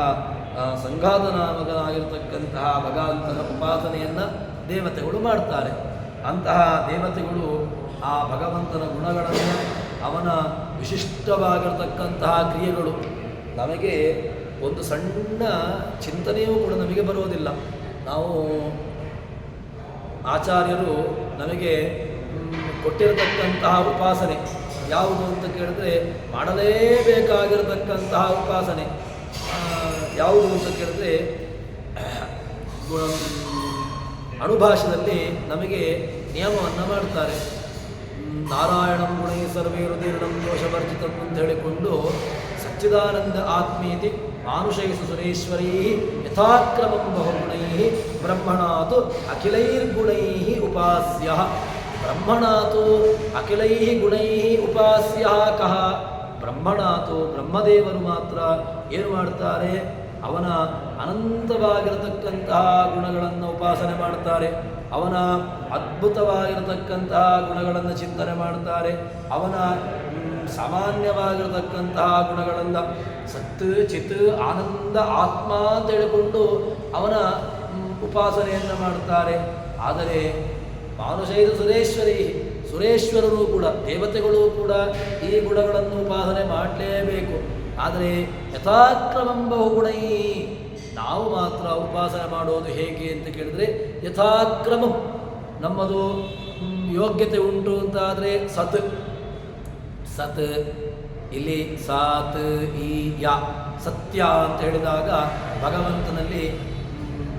ಸಂಘಾತನಾಮಕನಾಗಿರತಕ್ಕಂತಹ ಭಗವಂತನ ಉಪಾಸನೆಯನ್ನು ದೇವತೆಗಳು ಮಾಡ್ತಾರೆ. ಅಂತಹ ದೇವತೆಗಳು ಆ ಭಗವಂತನ ಗುಣಗಳನ್ನು, ಅವನ ವಿಶಿಷ್ಟವಾಗಿರತಕ್ಕಂತಹ ಕ್ರಿಯೆಗಳು ನಮಗೆ ಒಂದು ಸಣ್ಣ ಚಿಂತನೆಯೂ ಕೂಡ ನಮಗೆ ಬರೋದಿಲ್ಲ. ನಾವು ಆಚಾರ್ಯರು ನಮಗೆ ಕೊಟ್ಟಿರತಕ್ಕಂತಹ ಉಪಾಸನೆ ಯಾವುದು ಅಂತ ಕೇಳಿದ್ರೆ ಮಾಡಲೇಬೇಕಾಗಿರತಕ್ಕಂತಹ ಉಪಾಸನೆ ಯಾವುದು ಅಂತ ಕೇಳಿದ್ರೆ ಅಣುಭಾಷೆಯಲ್ಲಿ ನಮಗೆ ನಿಯಮವನ್ನು ಮಾಡ್ತಾರೆ. ನಾರಾಯಣಂ ಗುಣೈ ಸರ್ವೇ ಹೃದಯಂ ದೋಷವರ್ಜಿತಂ ಅಂತ ಹೇಳಿಕೊಂಡು ಸಚ್ಚಿದಾನಂದ ಆತ್ಮೀತಿ ಮಾನುಷೈಸು ಸುರೇಶ್ವರೈ ಯಥಾಕ್ರಮಂ ಬಹುಗುಣೈ ಬ್ರಹ್ಮಣಾತು ಅಖಿಲೈರ್ಗುಣೈ ಉಪಾಸ್ಯ. ಬ್ರಹ್ಮಣಾತು ಅಖಿಲೈ ಗುಣೈ ಉಪಾಸ್ಯ ಕಹ. ಬ್ರಹ್ಮಣಾತು ಬ್ರಹ್ಮದೇವರು ಮಾತ್ರ ಏನು ಮಾಡ್ತಾರೆ, ಅವನ ಅನಂತವಾಗಿರತಕ್ಕಂತಹ ಗುಣಗಳನ್ನು ಉಪಾಸನೆ ಮಾಡ್ತಾರೆ. ಅವನ ಅದ್ಭುತವಾಗಿರತಕ್ಕಂತಹ ಗುಣಗಳನ್ನು ಚಿಂತನೆ ಮಾಡ್ತಾರೆ. ಅವನ ಸಾಮಾನ್ಯವಾಗಿರತಕ್ಕಂತಹ ಗುಣಗಳನ್ನು ಸತ್ ಚಿತ್ ಆನಂದ ಆತ್ಮ ಅಂತ ಹೇಳಿಕೊಂಡು ಅವನ ಉಪಾಸನೆಯನ್ನು ಮಾಡ್ತಾರೆ. ಆದರೆ ಮಾನುಷೈರು ಸುರೇಶ್ವರಿ, ಸುರೇಶ್ವರರು ಕೂಡ ದೇವತೆಗಳು ಕೂಡ ಈ ಗುಣಗಳನ್ನು ಉಪಾಸನೆ ಮಾಡಲೇಬೇಕು. ಆದರೆ ಯಥಾಕ್ರಮಂ ಬಹುಗುಣೈ ನಾವು ಮಾತ್ರ ಉಪಾಸನೆ ಮಾಡೋದು ಹೇಗೆ ಅಂತ ಕೇಳಿದರೆ ಯಥಾಕ್ರಮ ನಮ್ಮದು ಯೋಗ್ಯತೆ ಉಂಟು ಅಂತಾದರೆ ಸತ್ ಸತ್ ಇಲ್ಲಿ ಸಾತ್ ಈ ಯಾ ಸತ್ಯ ಅಂತ ಹೇಳಿದಾಗ ಭಗವಂತನಲ್ಲಿ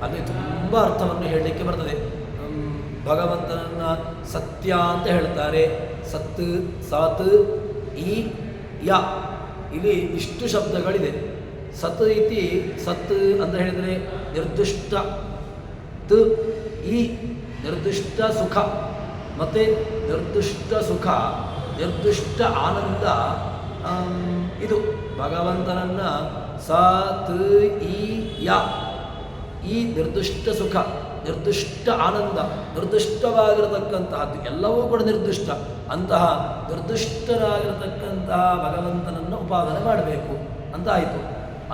ಅಲ್ಲಿ ತುಂಬ ಅರ್ಥವನ್ನು ಹೇಳಲಿಕ್ಕೆ ಬರ್ತದೆ. ಭಗವಂತನನ್ನು ಸತ್ಯ ಅಂತ ಹೇಳ್ತಾರೆ. ಸತ್ ಸಾತ್ ಈ ಯಾ ಇಲ್ಲಿ ಇಷ್ಟು ಶಬ್ದಗಳಿದೆ. ಸತ್ ಇತಿ ಸತ್ ಅಂತ ಹೇಳಿದರೆ ನಿರ್ದಿಷ್ಟ, ತ್ ಈ ನಿರ್ದಿಷ್ಟ ಸುಖ, ಮತ್ತು ನಿರ್ದಿಷ್ಟ ಸುಖ ನಿರ್ದಿಷ್ಟ ಆನಂದ. ಇದು ಭಗವಂತನನ್ನು ಸತ್ ಈ ಯಾ ಈ ನಿರ್ದಿಷ್ಟ ಸುಖ ನಿರ್ದಿಷ್ಟ ಆನಂದ ನಿರ್ದಿಷ್ಟವಾಗಿರತಕ್ಕಂತಹದ್ದು ಎಲ್ಲವೂ ಕೂಡ ನಿರ್ದಿಷ್ಟ. ಅಂತಹ ನಿರ್ದಿಷ್ಟರಾಗಿರತಕ್ಕಂತಹ ಭಗವಂತನನ್ನು ಉಪಾಸನೆ ಮಾಡಬೇಕು ಅಂತ ಆಯಿತು.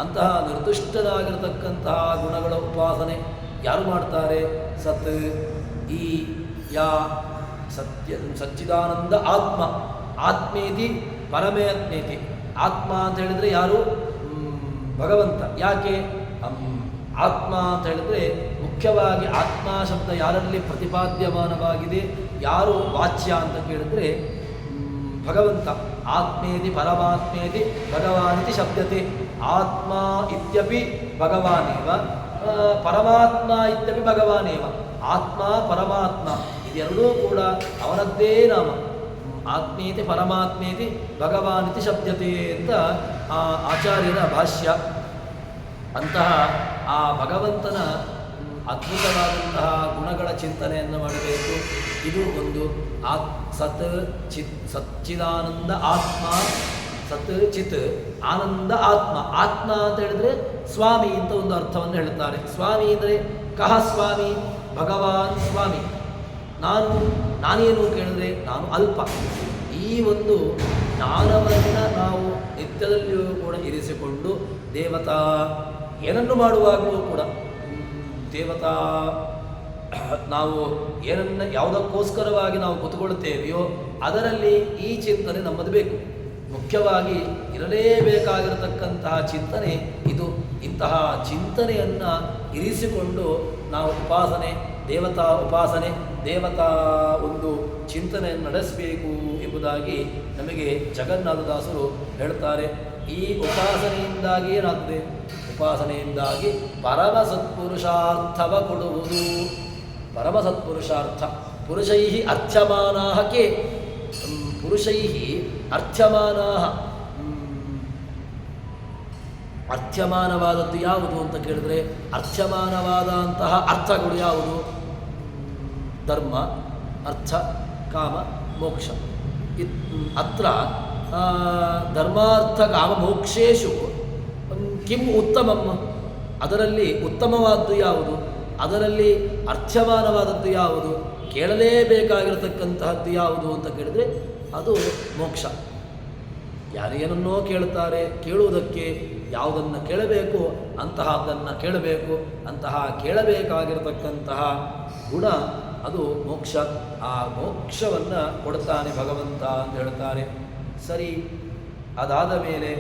ಅಂತಹ ನಿರ್ದಿಷ್ಟರಾಗಿರತಕ್ಕಂತಹ ಗುಣಗಳ ಉಪಾಸನೆ ಯಾರು ಮಾಡ್ತಾರೆ? ಸತ್ ಈ ಯಾ ಸತ್ಯ ಸಚ್ಚಿದಾನಂದ ಆತ್ಮ ಆತ್ಮೇತಿ ಪರಮೇತ್ಮೇತಿ. ಆತ್ಮ ಅಂತ ಹೇಳಿದರೆ ಯಾರು? ಭಗವಂತ. ಯಾಕೆ ಆತ್ಮ ಅಂತ ಹೇಳಿದ್ರೆ ಮುಖ್ಯವಾಗಿ ಆತ್ಮ ಶಬ್ದ ಯಾರಲ್ಲಿ ಪ್ರತಿಪಾದ್ಯಮಾನವಾಗಿದೆ, ಯಾರು ವಾಚ್ಯ ಅಂತ ಕೇಳಿದ್ರೆ ಭಗವಂತ. ಆತ್ಮೇತಿ ಪರಮಾತ್ಮೇತಿ ಭಗವಾನಿತಿ ಶಬ್ದತೆ. ಆತ್ಮ ಇತ್ಯಪಿ ಭಗವಾನೇವ, ಪರಮಾತ್ಮ ಇತ್ಯಪಿ ಭಗವಾನೇವ. ಆತ್ಮ ಪರಮಾತ್ಮ ಇದೆರಡೂ ಕೂಡ ಅವನದ್ದೇ ನಾಮ. ಆತ್ಮೇತಿ ಪರಮಾತ್ಮೇತಿ ಭಗವಾನಿತಿ ಶಬ್ದತೆ ಅಂತ ಆಚಾರ್ಯರ ಭಾಷ್ಯ. ಅಂತಹ ಆ ಭಗವಂತನ ಅದ್ಭುತವಾದಂತಹ ಗುಣಗಳ ಚಿಂತನೆಯನ್ನು ಮಾಡಬೇಕು. ಇದು ಒಂದು ಸತ್ ಚಿತ್ ಸಚ್ಚಿದಾನಂದ ಆತ್ಮ. ಸತ್ ಚಿತ್ ಆನಂದ ಆತ್ಮ. ಆತ್ಮ ಅಂತ ಹೇಳಿದರೆ ಸ್ವಾಮಿ ಅಂತ ಒಂದು ಅರ್ಥವನ್ನು ಹೇಳ್ತಾರೆ. ಸ್ವಾಮಿ ಅಂದರೆ ಕಹ ಸ್ವಾಮಿ? ಭಗವಾನ್ ಸ್ವಾಮಿ. ನಾನೇನು ಕೇಳಿದ್ರೆ ನಾನು ಅಲ್ಪ. ಈ ಒಂದು ಜ್ಞಾನವನ್ನು ನಾವು ನಿತ್ಯದಲ್ಲಿಯೂ ಕೂಡ ಇರಿಸಿಕೊಂಡು ದೇವತಾ ಏನನ್ನು ಮಾಡುವಾಗಲೂ ಕೂಡ ದೇವತಾ ನಾವು ಏನನ್ನು ಯಾವುದಕ್ಕೋಸ್ಕರವಾಗಿ ನಾವು ಕೂತ್ಕೊಳ್ತೇವೆಯೋ ಅದರಲ್ಲಿ ಈ ಚಿಂತನೆ ನಮ್ಮದು ಬೇಕು. ಮುಖ್ಯವಾಗಿ ಇರಲೇಬೇಕಾಗಿರತಕ್ಕಂತಹ ಚಿಂತನೆ ಇದು. ಇಂತಹ ಚಿಂತನೆಯನ್ನು ಇರಿಸಿಕೊಂಡು ನಾವು ಉಪಾಸನೆ ದೇವತಾ ಒಂದು ಚಿಂತನೆಯನ್ನು ನಡೆಸಬೇಕು ಎಂಬುದಾಗಿ ನಮಗೆ ಜಗನ್ನಾಥದಾಸರು ಹೇಳ್ತಾರೆ. ಈ ಉಪಾಸನೆಯಿಂದಾಗಿ ಏನಾಗ್ತದೆ? ಉಪಾಸನೆಯಿಂದಾಗಿ ಪರಮ ಸತ್ಪುರುಷಾರ್ಥವ ಕೊಡುವುದು. ಪರಮ ಸತ್ಪುರುಷಾರ್ಥ ಪುರುಷೈ ಅರ್ಥ್ಯಮಾನಾ ಕೆ ಪುರುಷೈ ಅರ್ಥ್ಯಮಾನಾ. ಅರ್ಥ್ಯಮಾನವಾದದ್ದು ಯಾವುದು ಅಂತ ಕೇಳಿದ್ರೆ ಅರ್ಥ್ಯಮಾನವಾದಂತಹ ಅರ್ಥಗಳು ಯಾವುದು? ಧರ್ಮ ಅರ್ಥ ಕಾಮ ಮೋಕ್ಷ. ಅತ್ರ ಧರ್ಮಾರ್ಥ ಕಾಮ ಮೋಕ್ಷೇಶು ಕಿಂ ಉತ್ತಮಂ. ಅದರಲ್ಲಿ ಉತ್ತಮವಾದ್ದು ಯಾವುದು? ಅದರಲ್ಲಿ ಅರ್ಥ್ಯಮಾನವಾದದ್ದು ಯಾವುದು? ಕೇಳಲೇಬೇಕಾಗಿರತಕ್ಕಂತಹದ್ದು ಯಾವುದು ಅಂತ ಕೇಳಿದರೆ ಅದು ಮೋಕ್ಷ. ಯಾರೇನನ್ನೋ ಕೇಳುತ್ತಾರೆ, ಕೇಳುವುದಕ್ಕೆ ಯಾವುದನ್ನು ಕೇಳಬೇಕು ಅಂತಹದ್ದನ್ನು ಕೇಳಬೇಕು. ಅಂತಹ ಕೇಳಬೇಕಾಗಿರತಕ್ಕಂತಹ ಗುಣ ಅದು ಮೋಕ್ಷ. ಆ ಮೋಕ್ಷವನ್ನು ಕೊಡ್ತಾನೆ ಭಗವಂತ ಅಂತ ಹೇಳ್ತಾರೆ. ಸರಿ, ಅದಾದ ಮೇಲೆ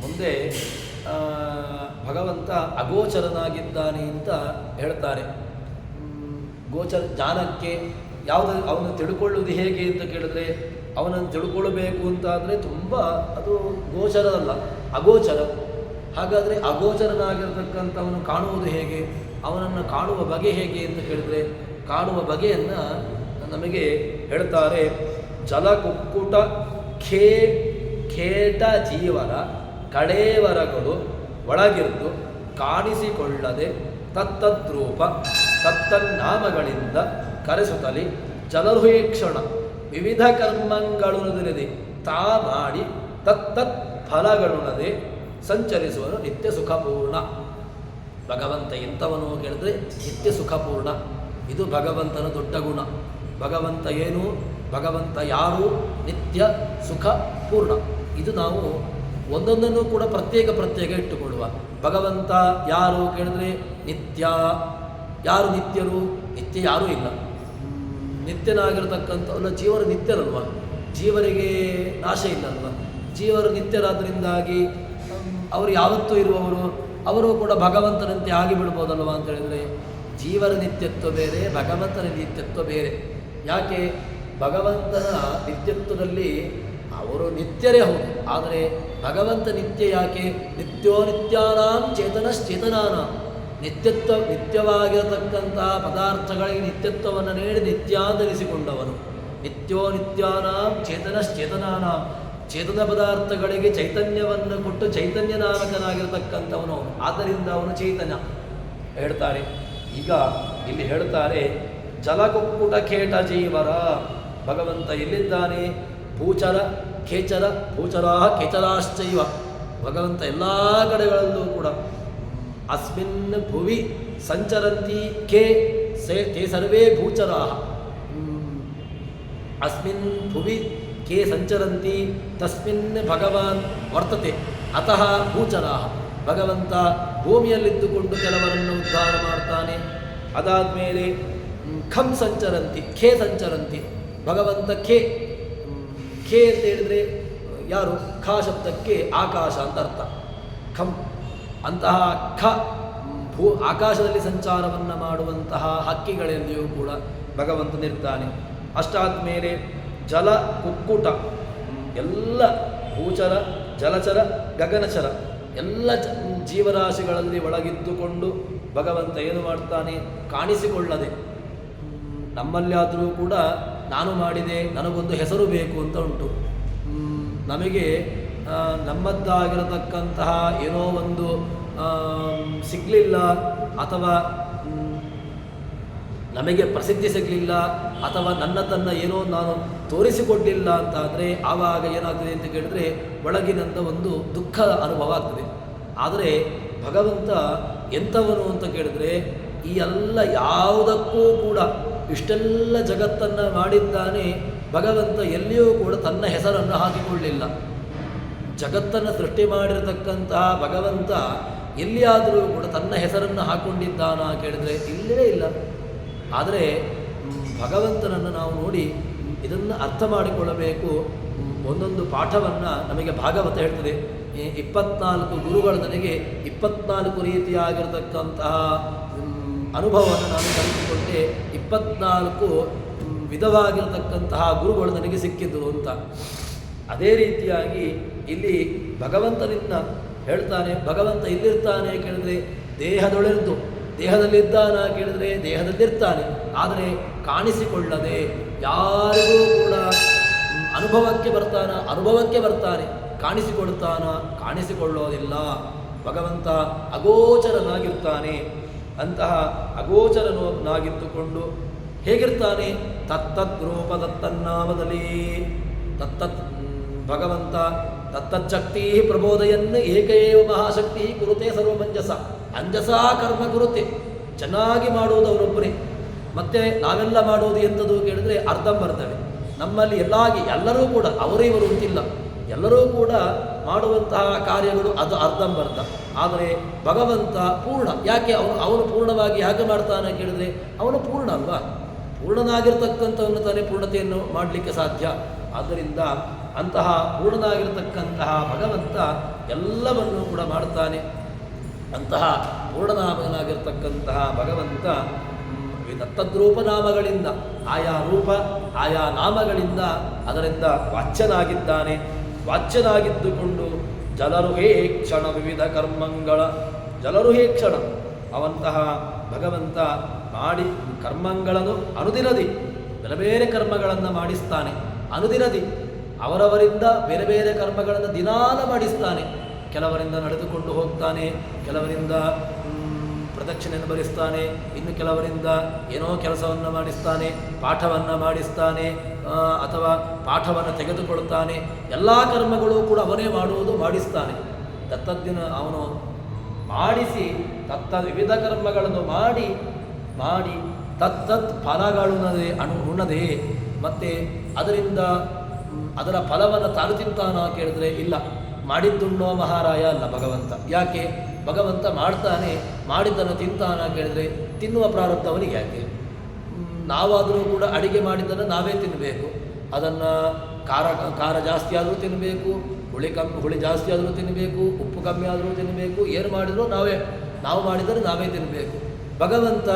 ಮುಂದೆ ಭಗವಂತ ಅಗೋಚರನಾಗಿದ್ದಾನೆ ಅಂತ ಹೇಳ್ತಾರೆ. ಜ್ಞಾನಕ್ಕೆ ಅವನು ತಿಳ್ಕೊಳ್ಳುವುದು ಹೇಗೆ ಅಂತ ಕೇಳಿದ್ರೆ ಅವನನ್ನು ತಿಳ್ಕೊಳ್ಬೇಕು ಅಂತಾದರೆ ತುಂಬ ಅದು ಗೋಚರದಲ್ಲ, ಅಗೋಚರ. ಹಾಗಾದರೆ ಅಗೋಚರನಾಗಿರ್ತಕ್ಕಂಥವನು ಕಾಣುವುದು ಹೇಗೆ? ಅವನನ್ನು ಕಾಣುವ ಬಗೆ ಹೇಗೆ ಅಂತ ಕೇಳಿದರೆ ಕಾಣುವ ಬಗೆಯನ್ನು ನಮಗೆ ಹೇಳ್ತಾರೆ. ಜಲಕುಕ್ಕುಟ ಖೇಟ ಜೀವನ ಕಡೇವರಗಳು ಒಳಗಿರ್ದು ಕಾಣಿಸಿಕೊಳ್ಳದೆ ತತ್ತದ್ರೂಪ ತತ್ತನ್ನಾಮಗಳಿಂದ ಕರೆಸುತ್ತಲಿ ಜಲರುಹೇಕ್ಷಣ ವಿವಿಧ ಕರ್ಮಗಳುನದಿರದೆ ತಾ ಮಾಡಿ ತತ್ತತ್ ಫಲಗಳುನದೆ ಸಂಚರಿಸುವನು ನಿತ್ಯ ಸುಖಪೂರ್ಣ. ಭಗವಂತ ಎಂಥವನು ಕೇಳಿದ್ರೆ ನಿತ್ಯ ಸುಖಪೂರ್ಣ. ಇದು ಭಗವಂತನ ದೊಡ್ಡ ಗುಣ. ಭಗವಂತ ಏನು? ಭಗವಂತ ಯಾರು? ನಿತ್ಯ ಸುಖ ಪೂರ್ಣ. ಇದು ನಾವು ಒಂದೊಂದನ್ನು ಕೂಡ ಪ್ರತ್ಯೇಕ ಇಟ್ಟುಕೊಳ್ಳುವ. ಭಗವಂತ ಯಾರು ಕೇಳಿದ್ರೆ ನಿತ್ಯ. ಯಾರು ನಿತ್ಯರು? ನಿತ್ಯ ಯಾರೂ ಇಲ್ಲ. ನಿತ್ಯನಾಗಿರ್ತಕ್ಕಂಥವಲ್ಲ. ಜೀವರು ನಿತ್ಯರಲ್ವ? ಜೀವರಿಗೆ ನಾಶ ಇಲ್ಲಲ್ವ? ಜೀವರು ನಿತ್ಯರಾದ್ದರಿಂದಾಗಿ ಅವರು ಯಾವತ್ತೂ ಇರುವವರು. ಅವರು ಕೂಡ ಭಗವಂತನಂತೆ ಆಗಿಬಿಡ್ಬೋದಲ್ವ ಅಂತ ಹೇಳಿದರೆ, ಜೀವನ ನಿತ್ಯತ್ವ ಬೇರೆ, ಭಗವಂತನ ನಿತ್ಯತ್ವ ಬೇರೆ. ಯಾಕೆ? ಭಗವಂತನ ನಿತ್ಯತ್ವದಲ್ಲಿ ಅವರು ನಿತ್ಯರೇ ಹೌದು, ಆದರೆ ಭಗವಂತ ನಿತ್ಯ ಯಾಕೆ? ನಿತ್ಯೋ ನಿತ್ಯಾನಾಂ ಚೇತನಶ್ಚೇತನಾನಾಂ. ನಿತ್ಯವಾಗಿರತಕ್ಕಂತಹ ಪದಾರ್ಥಗಳಿಗೆ ನಿತ್ಯತ್ವವನ್ನು ನೀಡಿ ನಿತ್ಯಾಧರಿಸಿಕೊಂಡವನು. ನಿತ್ಯೋ ನಿತ್ಯಾನಾಂ ಚೇತನಶ್ಚೇತನಾನಾಂ. ಚೇತನ ಪದಾರ್ಥಗಳಿಗೆ ಚೈತನ್ಯವನ್ನು ಕೊಟ್ಟು ಚೈತನ್ಯ ನಾಮಕನಾಗಿರತಕ್ಕಂಥವನು ಅವನು. ಆದ್ದರಿಂದ ಅವನು ಚೈತನ್ಯ ಹೇಳ್ತಾರೆ. ಈಗ ಇಲ್ಲಿ ಹೇಳ್ತಾರೆ, ಜಲಕುಕ್ಕುಟ ಖೇಟ ಜೀವರ. ಭಗವಂತ ಎಲ್ಲಿದ್ದಾನೆ? ಭೂಚರ ಖೇಚರ, ಭೂಚರಾ ಖೇಚರಾಶ್ಚೈವ. ಭಗವಂತ ಎಲ್ಲ ಕಡೆಗಳಲ್ಲೂ ಕೂಡ ಅಸ್ಮಿನ್ ಭುವಿ ಸಂಚರಂತಿ ಖೇ ತೇ ಸರ್ವೇ ಭೂಚರಾ. ಅಸ್ಮಿನ್ ಭುವಿ ಖೇ ಸಂಚರಂತಿ ತಸ್ಮಿನ್ ಭಗವಾನ್ ವರ್ತತೆ ಅತಃ ಭೂಚರಾ. ಭಗವಂತ ಭೂಮಿಯಲ್ಲಿದ್ದುಕೊಂಡು ಕೆಲವರನ್ನು ಉದ್ಧಾರ ಮಾಡ್ತಾನೆ. ಅದಾದಮೇಲೆ ಖಂ ಸಂಚರಂತಿ, ಖೇ ಸಂಚರಂತಿ. ಭಗವಂತ ಖೇ ಖೇ ಅಂತ ಹೇಳಿದರೆ ಯಾರು? ಖ ಶಬ್ದಕ್ಕೆ ಆಕಾಶ ಅಂತ ಅರ್ಥ. ಖಂ ಅಂತಹ ಖ ಆಕಾಶದಲ್ಲಿ ಸಂಚಾರವನ್ನು ಮಾಡುವಂತಹ ಹಕ್ಕಿಗಳಲ್ಲಿಯೂ ಕೂಡ ಭಗವಂತನಿರ್ತಾನೆ. ಅಷ್ಟಾದ ಮೇಲೆ ಜಲ ಕುಕ್ಕುಟ, ಎಲ್ಲ ಭೂಚರ ಜಲಚರ ಗಗನಚರ ಎಲ್ಲ ಜೀವರಾಶಿಗಳಲ್ಲಿ ಒಳಗಿದ್ದುಕೊಂಡು ಭಗವಂತ ಏನು ಮಾಡ್ತಾನೆ? ಕಾಣಿಸಿಕೊಳ್ಳದೆ. ನಮ್ಮಲ್ಲಾದರೂ ಕೂಡ ನಾನು ಮಾಡಿದೆ, ನನಗೊಂದು ಹೆಸರು ಬೇಕು ಅಂತ ಉಂಟು. ನಮಗೆ ನಮ್ಮದ್ದಾಗಿರತಕ್ಕಂತಹ ಏನೋ ಒಂದು ಸಿಗಲಿಲ್ಲ, ಅಥವಾ ನಮಗೆ ಪ್ರಸಿದ್ಧಿ ಸಿಗಲಿಲ್ಲ, ಅಥವಾ ನನ್ನದನ್ನು ಏನೋ ನಾನು ತೋರಿಸಿಕೊಡಲಿಲ್ಲ ಅಂತಾದರೆ ಆವಾಗ ಏನಾಗ್ತದೆ ಅಂತ ಕೇಳಿದ್ರೆ ಒಳಗಿನಂಥ ಒಂದು ದುಃಖದ ಅನುಭವ ಆಗ್ತದೆ. ಆದರೆ ಭಗವಂತ ಎಂಥವನು ಅಂತ ಕೇಳಿದ್ರೆ, ಈ ಎಲ್ಲ ಯಾವುದಕ್ಕೂ ಕೂಡ ಇಷ್ಟೆಲ್ಲ ಜಗತ್ತನ್ನು ಮಾಡಿದ್ದಾನೆ. ಭಗವಂತ ಎಲ್ಲಿಯೂ ಕೂಡ ತನ್ನ ಹೆಸರನ್ನು ಹಾಕಿಕೊಳ್ಳಿಲ್ಲ. ಜಗತ್ತನ್ನು ಸೃಷ್ಟಿ ಮಾಡಿರತಕ್ಕಂತಹ ಭಗವಂತ ಎಲ್ಲಿಯಾದರೂ ಕೂಡ ತನ್ನ ಹೆಸರನ್ನು ಹಾಕ್ಕೊಂಡಿದ್ದಾನ ಕೇಳಿದರೆ ಇಲ್ಲವೇ ಇಲ್ಲ. ಆದರೆ ಭಗವಂತನನ್ನು ನಾವು ನೋಡಿ ಇದನ್ನು ಅರ್ಥ ಮಾಡಿಕೊಳ್ಳಬೇಕು. ಒಂದೊಂದು ಪಾಠವನ್ನು ನಮಗೆ ಭಾಗವತ ಹೇಳ್ತದೆ. 24 ಗುರುಗಳು ನನಗೆ 24 ರೀತಿಯಾಗಿರತಕ್ಕಂತಹ ಅನುಭವವನ್ನು ನಾನು ಕಲಿತುಕೊಂಡೆ. 24 ವಿಧವಾಗಿರತಕ್ಕಂತಹ ಗುರುಗಳು ನನಗೆ ಸಿಕ್ಕಿದ್ದರು ಅಂತ. ಅದೇ ರೀತಿಯಾಗಿ ಇಲ್ಲಿ ಭಗವಂತನಿಂದ ಹೇಳ್ತಾನೆ. ಭಗವಂತ ಎಲ್ಲಿರ್ತಾನೆ ಕೇಳಿದ್ರೆ ದೇಹದೊಳೆರ್ದು, ದೇಹದಲ್ಲಿದ್ದಾನ ಕೇಳಿದ್ರೆ ದೇಹದಲ್ಲಿರ್ತಾನೆ. ಆದರೆ ಕಾಣಿಸಿಕೊಳ್ಳದೆ ಯಾರಿಗೂ ಕೂಡ ಅನುಭವಕ್ಕೆ ಬರ್ತಾನೆ, ಕಾಣಿಸಿಕೊಳ್ಳೋದಿಲ್ಲ. ಭಗವಂತ ಅಗೋಚರನಾಗಿರ್ತಾನೆ. ಅಂತಹ ಅಗೋಚರನಾಗಿದ್ದುಕೊಂಡು ಹೇಗಿರ್ತಾನೆ? ತತ್ತದ್ರೂಪ ತತ್ತನ್ನಾಮದಲ್ಲಿ. ಭಗವಂತ ತತ್ತಚ್ಛಕ್ತಿ ಪ್ರಬೋಧಯನ್ ಏಕಏವ ಮಹಾಶಕ್ತಿ ಕುರುತೆ ಸರ್ವಮಂಜಸ. ಅಂಜಸಾ ಕರ್ಮ ಕುರುತೆ. ಚೆನ್ನಾಗಿ ಮಾಡುವುದು ಅವರೊಬ್ಬರೇ. ಮತ್ತು ನಾವೆಲ್ಲ ಮಾಡುವುದು ಎಂಥದ್ದು ಕೇಳಿದರೆ ಅರ್ಧಂಬರ್ಧವೇ. ನಮ್ಮಲ್ಲಿ ಎಲ್ಲರೂ ಕೂಡ ಅವರು ಇವರು ಅಂತಿಲ್ಲ, ಎಲ್ಲರೂ ಕೂಡ ಮಾಡುವಂತಹ ಕಾರ್ಯಗಳು ಅದು ಅರ್ಧಂಬರ್ಧ. ಆದರೆ ಭಗವಂತ ಪೂರ್ಣ. ಯಾಕೆ ಅವನು ಪೂರ್ಣವಾಗಿ ಯಾಕೆ ಮಾಡ್ತಾನೆ ಕೇಳಿದರೆ ಅವನು ಪೂರ್ಣ ಅಲ್ವಾ? ಪೂರ್ಣನಾಗಿರ್ತಕ್ಕಂಥವನು ತಾನೇ ಪೂರ್ಣತೆಯನ್ನು ಮಾಡಲಿಕ್ಕೆ ಸಾಧ್ಯ. ಆದ್ದರಿಂದ ಅಂತಹ ಪೂರ್ಣನಾಗಿರ್ತಕ್ಕಂತಹ ಭಗವಂತ ಎಲ್ಲವನ್ನೂ ಕೂಡ ಮಾಡ್ತಾನೆ. ಅಂತಹ ಪೂರ್ಣನಾಮನಾಗಿರ್ತಕ್ಕಂತಹ ಭಗವಂತ ತದ್ರೂಪನಾಮಗಳಿಂದ, ಆಯಾ ರೂಪ ಆಯಾ ನಾಮಗಳಿಂದ ಅದರಿಂದ ವಾಚ್ಯನಾಗಿದ್ದಾನೆ. ವಾಚ್ಯನಾಗಿದ್ದುಕೊಂಡು ಜಲರುಹೇ ಕ್ಷಣ ವಿವಿಧ ಕರ್ಮಗಳ ಜಲರುಹೇ ಕ್ಷಣ. ಅವಂತಹ ಭಗವಂತ ಮಾಡಿ ಕರ್ಮಗಳನ್ನು ಅನುದಿನದಿ ಬೇರೆ ಬೇರೆ ಕರ್ಮಗಳನ್ನು ಮಾಡಿಸ್ತಾನೆ. ಅನುದಿನದಿ ಅವರವರಿಂದ ಬೇರೆ ಬೇರೆ ಕರ್ಮಗಳನ್ನು ದಿನಾಲ ಮಾಡಿಸ್ತಾನೆ. ಕೆಲವರಿಂದ ನಡೆದುಕೊಂಡು ಹೋಗ್ತಾನೆ, ಕೆಲವರಿಂದ ಪ್ರದಕ್ಷಿಣೆಯನ್ನು ಭರಿಸ್ತಾನೆ, ಇನ್ನು ಕೆಲವರಿಂದ ಏನೋ ಕೆಲಸವನ್ನು ಮಾಡಿಸ್ತಾನೆ, ಪಾಠವನ್ನು ಮಾಡಿಸ್ತಾನೆ, ಅಥವಾ ಪಾಠವನ್ನು ತೆಗೆದುಕೊಳ್ತಾನೆ. ಎಲ್ಲ ಕರ್ಮಗಳು ಕೂಡ ಅವನೇ ಮಾಡುವುದು, ಮಾಡಿಸ್ತಾನೆ. ದತ್ತದ್ದಿನ ಅವನು ಮಾಡಿಸಿ ವಿವಿಧ ಕರ್ಮಗಳನ್ನು ಮಾಡಿ ತತ್ತತ್ ಫಲಗಳುನ್ನದೇ ಉಣ್ಣದೆ ಮತ್ತು ಅದರಿಂದ ಅದರ ಫಲವನ್ನು ತಾನು ತಿಂತಾನ ಕೇಳಿದ್ರೆ ಇಲ್ಲ, ಮಾಡಿದ್ದುಣ್ಣೋ ಮಹಾರಾಯ ಅಲ್ಲ ಭಗವಂತ. ಯಾಕೆ? ಭಗವಂತ ಮಾಡ್ತಾನೆ, ಮಾಡಿದ್ದನ್ನು ತಿಂತಾನ ಕೇಳಿದರೆ ತಿನ್ನುವ ಪ್ರಾರಬ್ಧವನಿಗೆ ಯಾಕೆ? ನಾವಾದರೂ ಕೂಡ ಅಡಿಗೆ ಮಾಡಿದ್ದನ್ನು ನಾವೇ ತಿನ್ನಬೇಕು. ಅದನ್ನು ಖಾರ ಜಾಸ್ತಿ ಆದರೂ ತಿನ್ನಬೇಕು, ಹುಳಿ ಜಾಸ್ತಿ ಆದರೂ ತಿನ್ನಬೇಕು, ಉಪ್ಪು ಕಮ್ಮಿ ಆದರೂ ತಿನ್ನಬೇಕು, ಏನು ಮಾಡಿದರೂ ನಾವು ಮಾಡಿದರೆ ನಾವೇ ತಿನ್ನಬೇಕು. ಭಗವಂತ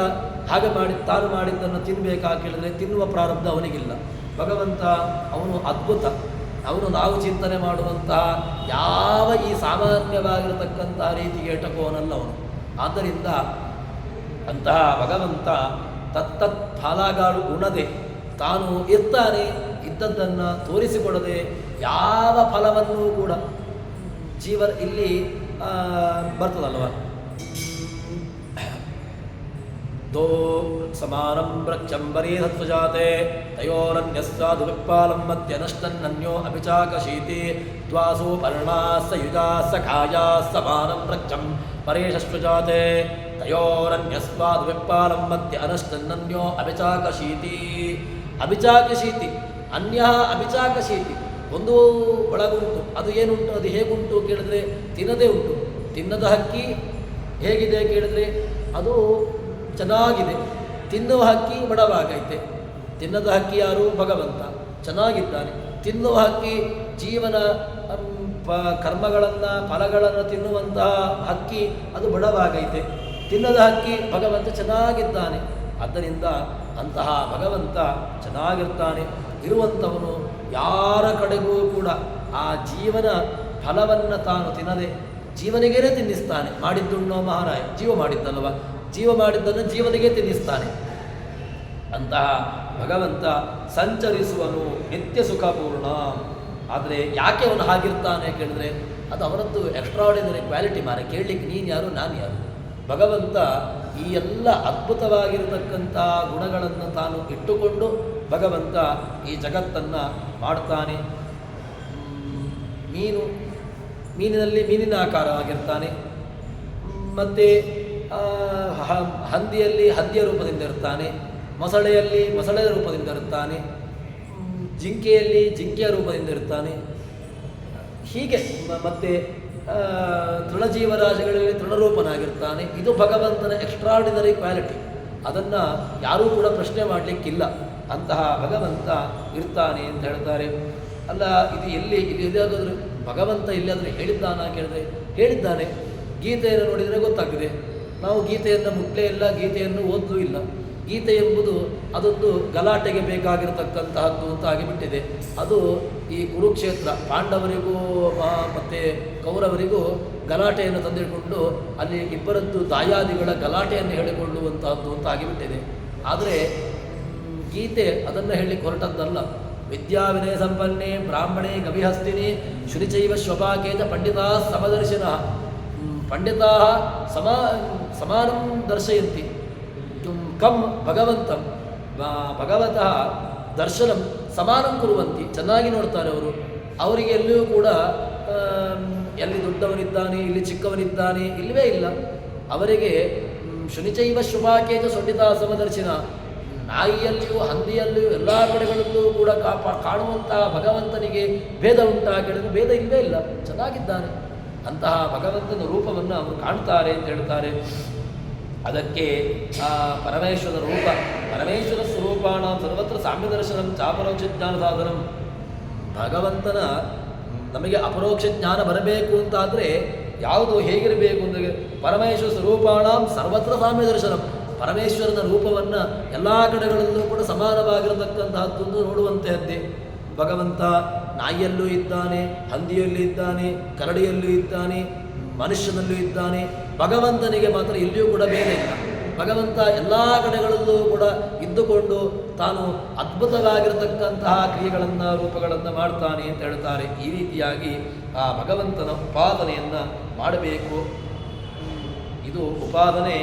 ಹಾಗೆ ತಾನು ಮಾಡಿದ್ದನ್ನು ತಿನ್ನಬೇಕಾ ಕೇಳಿದರೆ ತಿನ್ನುವ ಪ್ರಾರಬ್ಧ ಅವನಿಗಿಲ್ಲ. ಭಗವಂತ ಅವನು ಅದ್ಭುತ. ಅವನು ನಾವು ಚಿಂತನೆ ಮಾಡುವಂತಹ ಯಾವ ಈ ಸಾಮಾನ್ಯವಾಗಿರತಕ್ಕಂತಹ ರೀತಿಗೆ ಎಟಕುವನಲ್ಲ ಅವನು. ಆದ್ದರಿಂದ ಅಂತಹ ಭಗವಂತ ತತ್ತತ್ ಫಲಗಳು ಉಣದೆ ತಾನು ಇರ್ತಾನೆ. ಇದ್ದದ್ದನ್ನು ತೋರಿಸಿಕೊಡದೆ ಯಾವ ಫಲವನ್ನೂ ಕೂಡ ಇಲ್ಲಿ ಬರ್ತದಲ್ವ, ದೋ ಸಮಾನಂ ಬ್ರಚ್ಚಂಬರೀ ಸತ್ವಜಾತೆ ತಯೋರನ್ಯಸ್ಸಾಧು ವಿಪ್ಪಾಲಂ ಮಧ್ಯನಷ್ಟನ್ನನ್ಯೋ ಅಭಿಚಾಕಶೀತಿ ದ್ವಾಸೋ ಪರ್ಣಾಸ್ಸ ಯುಜಾಸ್ಸ ಖಾಯಾಸ್ಸ ಸಮಾನಂ ಬ್ರಚ್ಚಂ ಪರೇಶಸ್ವಜಾತೆ ತಯೋರನ್ಯಸ್ವಾಧು ವಿಪ್ಪಾಲಂ ಮಧ್ಯ ಅನಷ್ಟನ್ನನ್ಯೋ ಅಭಿಚಾಕಶೀತಿ. ಅಭಿಚಾಕಶೀತಿ ಅನ್ಯ ಅಭಿಚಾಕಶೀತಿ, ಒಂದು ಒಳಗುಂಟು. ಅದು ಏನುಂಟು, ಅದು ಹೇಗುಂಟು ಕೇಳಿದ್ರೆ ತಿನ್ನದೇ ಉಂಟು. ತಿನ್ನದ ಹಕ್ಕಿ ಹೇಗಿದೆ ಕೇಳಿದ್ರೆ ಅದು ಚೆನ್ನಾಗಿದೆ, ತಿನ್ನುವ ಹಕ್ಕಿ ಬಡವಾಗೈತೆ. ತಿನ್ನದ ಹಕ್ಕಿ ಯಾರು? ಭಗವಂತ ಚೆನ್ನಾಗಿದ್ದಾನೆ. ತಿನ್ನುವ ಹಕ್ಕಿ ಜೀವನ ಕರ್ಮಗಳನ್ನು ಫಲಗಳನ್ನು ತಿನ್ನುವಂತಹ ಹಕ್ಕಿ ಅದು ಬಡವಾಗೈತೆ. ತಿನ್ನದ ಹಕ್ಕಿ ಭಗವಂತ ಚೆನ್ನಾಗಿದ್ದಾನೆ. ಆದ್ದರಿಂದ ಅಂತಹ ಭಗವಂತ ಚೆನ್ನಾಗಿರ್ತಾನೆ. ಇರುವಂಥವನು ಯಾರ ಕಡೆಗೂ ಕೂಡ ಆ ಜೀವನ ಫಲವನ್ನು ತಾನು ತಿನ್ನದೆ ಜೀವನಿಗೇ ತಿನ್ನಿಸ್ತಾನೆ. ಮಾಡಿದ್ದುಣ್ಣೋ ಮಹಾರಾಯ, ಜೀವ ಮಾಡಿದ್ದಲ್ವ, ಜೀವ ಮಾಡಿದ್ದನ್ನು ಜೀವನಿಗೆ ತಿನ್ನಿಸ್ತಾನೆ. ಅಂತಹ ಭಗವಂತ ಸಂಚರಿಸುವನು ನಿತ್ಯ ಸುಖಪೂರ್ಣ. ಆದರೆ ಯಾಕೆ ಅವನು ಹಾಗಿರ್ತಾನೆ ಕೇಳಿದ್ರೆ ಅದು ಅವನದ್ದು ಎಕ್ಸ್ಟ್ರಾಆರ್ಡಿನರಿ ಕ್ವಾಲಿಟಿ ಮಾರೆ. ಕೇಳಲಿಕ್ಕೆ ನೀನು ಯಾರು, ನಾನು ಯಾರು? ಭಗವಂತ ಈ ಎಲ್ಲ ಅದ್ಭುತವಾಗಿರತಕ್ಕಂಥ ಗುಣಗಳನ್ನು ತಾನು ಇಟ್ಟುಕೊಂಡು ಭಗವಂತ ಈ ಜಗತ್ತನ್ನು ಮಾಡ್ತಾನೆ. ಮೀನಿನಲ್ಲಿ ಮೀನಿನ ಆಕಾರವಾಗಿರ್ತಾನೆ, ಮತ್ತು ಹಂದಿಯಲ್ಲಿ ಹಂದಿಯ ರೂಪದಿಂದ ಇರ್ತಾನೆ, ಮೊಸಳೆಯಲ್ಲಿ ಮೊಸಳೆಯ ರೂಪದಿಂದ ಇರ್ತಾನೆ, ಜಿಂಕೆಯಲ್ಲಿ ಜಿಂಕೆಯ ರೂಪದಿಂದ ಇರ್ತಾನೆ. ಹೀಗೆ ಮತ್ತು ತೃಣಜೀವರಾಶಿಗಳಲ್ಲಿ ತೃಣರೂಪನಾಗಿರ್ತಾನೆ. ಇದು ಭಗವಂತನ ಎಕ್ಸ್ಟ್ರಾರ್ಡಿನರಿ ಕ್ವಾಲಿಟಿ. ಅದನ್ನು ಯಾರೂ ಕೂಡ ಪ್ರಶ್ನೆ ಮಾಡಲಿಕ್ಕಿಲ್ಲ. ಅಂತಹ ಭಗವಂತ ಇರ್ತಾನೆ ಅಂತ ಹೇಳ್ತಾರೆ. ಅಲ್ಲ, ಇದು ಇಲ್ಲಿ ಎಲ್ಲಿಯಾದರೂ ಭಗವಂತ ಎಲ್ಲಿಯಾದರೂ ಹೇಳಿದ್ದಾನ ಕೇಳಿದ್ರೆ ಹೇಳಿದ್ದಾನೆ. ಗೀತೆಯನ್ನು ನೋಡಿದರೆ ಗೊತ್ತಾಗಿದೆ. ನಾವು ಗೀತೆಯನ್ನು ಮುಟ್ಲೇ ಇಲ್ಲ, ಗೀತೆಯನ್ನು ಓದಲೂ ಇಲ್ಲ. ಗೀತೆ ಎಂಬುದು ಅದೊಂದು ಗಲಾಟೆಗೆ ಬೇಕಾಗಿರತಕ್ಕಂತಹದ್ದು ಅಂತ ಆಗಿಬಿಟ್ಟಿದೆ. ಅದು ಈ ಕುರುಕ್ಷೇತ್ರ ಪಾಂಡವರಿಗೂ ಮತ್ತು ಕೌರವರಿಗೂ ಗಲಾಟೆಯನ್ನು ತಂದಿಕೊಂಡು ಅಲ್ಲಿ ಇಬ್ಬರದ್ದು ದಾಯಾದಿಗಳ ಗಲಾಟೆಯನ್ನು ಹೇಳಿಕೊಳ್ಳುವಂತಹದ್ದು ಅಂತ ಆಗಿಬಿಟ್ಟಿದೆ. ಆದರೆ ಗೀತೆ ಅದನ್ನು ಹೇಳಲಿಕ್ಕೆ ಹೊರಟದ್ದಲ್ಲ. ವಿದ್ಯಾ ವಿನಯ ಸಂಪನ್ನೆ ಬ್ರಾಹ್ಮಣೇ ಗವಿಹಸ್ತಿನಿ ಶುನಿಚೈವ ಶ್ವಪಾಕೇತ ಪಂಡಿತಾ ಸಮದರ್ಶಿನ. ಪಂಡಿತಾ ಸಮಾನಂ ದರ್ಶಯಂತಿ ಕಂ ಭಗವಂತಂ ಭಗವತಃ ದರ್ಶನಂ ಸಮಾನಂ ಕುರುವಂತಿ. ಚೆನ್ನಾಗಿ ನೋಡ್ತಾರೆ ಅವರು. ಅವರಿಗೆ ಎಲ್ಲಿಯೂ ಕೂಡ ಎಲ್ಲಿ ದೊಡ್ಡವನಿದ್ದಾನೆ, ಇಲ್ಲಿ ಚಿಕ್ಕವನಿದ್ದಾನೆ ಇಲ್ಲವೇ ಇಲ್ಲ. ಅವರಿಗೆ ಶುನಿಚೈವ ಶುಭಾಕೇತ ಸೊಂಡಿತಾ ಸಮದರ್ಶಿನ. ನಾಯಿಯಲ್ಲಿಯೂ ಹಂದಿಯಲ್ಲಿಯೂ ಎಲ್ಲ ಕಡೆಗಳಲ್ಲೂ ಕೂಡ ಕಾಣುವಂತಹ ಭಗವಂತನಿಗೆ ಭೇದ ಉಂಟಾ ಕೇಳಿದ್ರೆ ಭೇದ ಇಲ್ಲವೇ ಇಲ್ಲ, ಚೆನ್ನಾಗಿದ್ದಾನೆ. ಅಂತಹ ಭಗವಂತನ ರೂಪವನ್ನು ಅವರು ಕಾಣ್ತಾರೆ ಅಂತ ಹೇಳ್ತಾರೆ. ಅದಕ್ಕೆ ಪರಮೇಶ್ವರ ರೂಪ, ಪರಮೇಶ್ವರ ಸ್ವರೂಪಾಣ ಸರ್ವತ್ರ ಸಾಮ್ಯ ದರ್ಶನಂ ಚಾಪರೋಕ್ಷ ಜ್ಞಾನ ಸಾಧನಂ. ಭಗವಂತನ ನಮಗೆ ಅಪರೋಕ್ಷ ಜ್ಞಾನ ಬರಬೇಕು ಅಂತಾದರೆ ಯಾವುದು ಹೇಗಿರಬೇಕು ಅಂದರೆ ಪರಮೇಶ್ವರ ಸ್ವರೂಪಾಣ ಸರ್ವತ್ರ ಸಾಮ್ಯ ದರ್ಶನಂ. ಪರಮೇಶ್ವರನ ರೂಪವನ್ನು ಎಲ್ಲ ಕಡೆಗಳಲ್ಲೂ ಕೂಡ ಸಮಾನವಾಗಿರತಕ್ಕಂತಹದ್ದೊಂದು ನೋಡುವಂತಹದ್ದೇ. ಭಗವಂತ ನಾಯಿಯಲ್ಲೂ ಇದ್ದಾನೆ, ಹಂದಿಯಲ್ಲೂ ಇದ್ದಾನೆ, ಕರಡಿಯಲ್ಲೂ ಇದ್ದಾನೆ, ಮನುಷ್ಯನಲ್ಲೂ ಇದ್ದಾನೆ. ಭಗವಂತನಿಗೆ ಮಾತ್ರ ಎಲ್ಲಿಯೂ ಕೂಡ ಬೇರೆ ಇಲ್ಲ. ಭಗವಂತ ಎಲ್ಲ ಕಡೆಗಳಲ್ಲೂ ಕೂಡ ಇದ್ದುಕೊಂಡು ತಾನು ಅದ್ಭುತವಾಗಿರತಕ್ಕಂತಹ ಕ್ರಿಯೆಗಳನ್ನು ರೂಪಗಳನ್ನು ಮಾಡ್ತಾನೆ ಅಂತ ಹೇಳ್ತಾರೆ. ಈ ರೀತಿಯಾಗಿ ಆ ಭಗವಂತನ ಉಪಾಸನೆಯನ್ನು ಮಾಡಬೇಕು. ಇದು ಉಪಾಸನೆ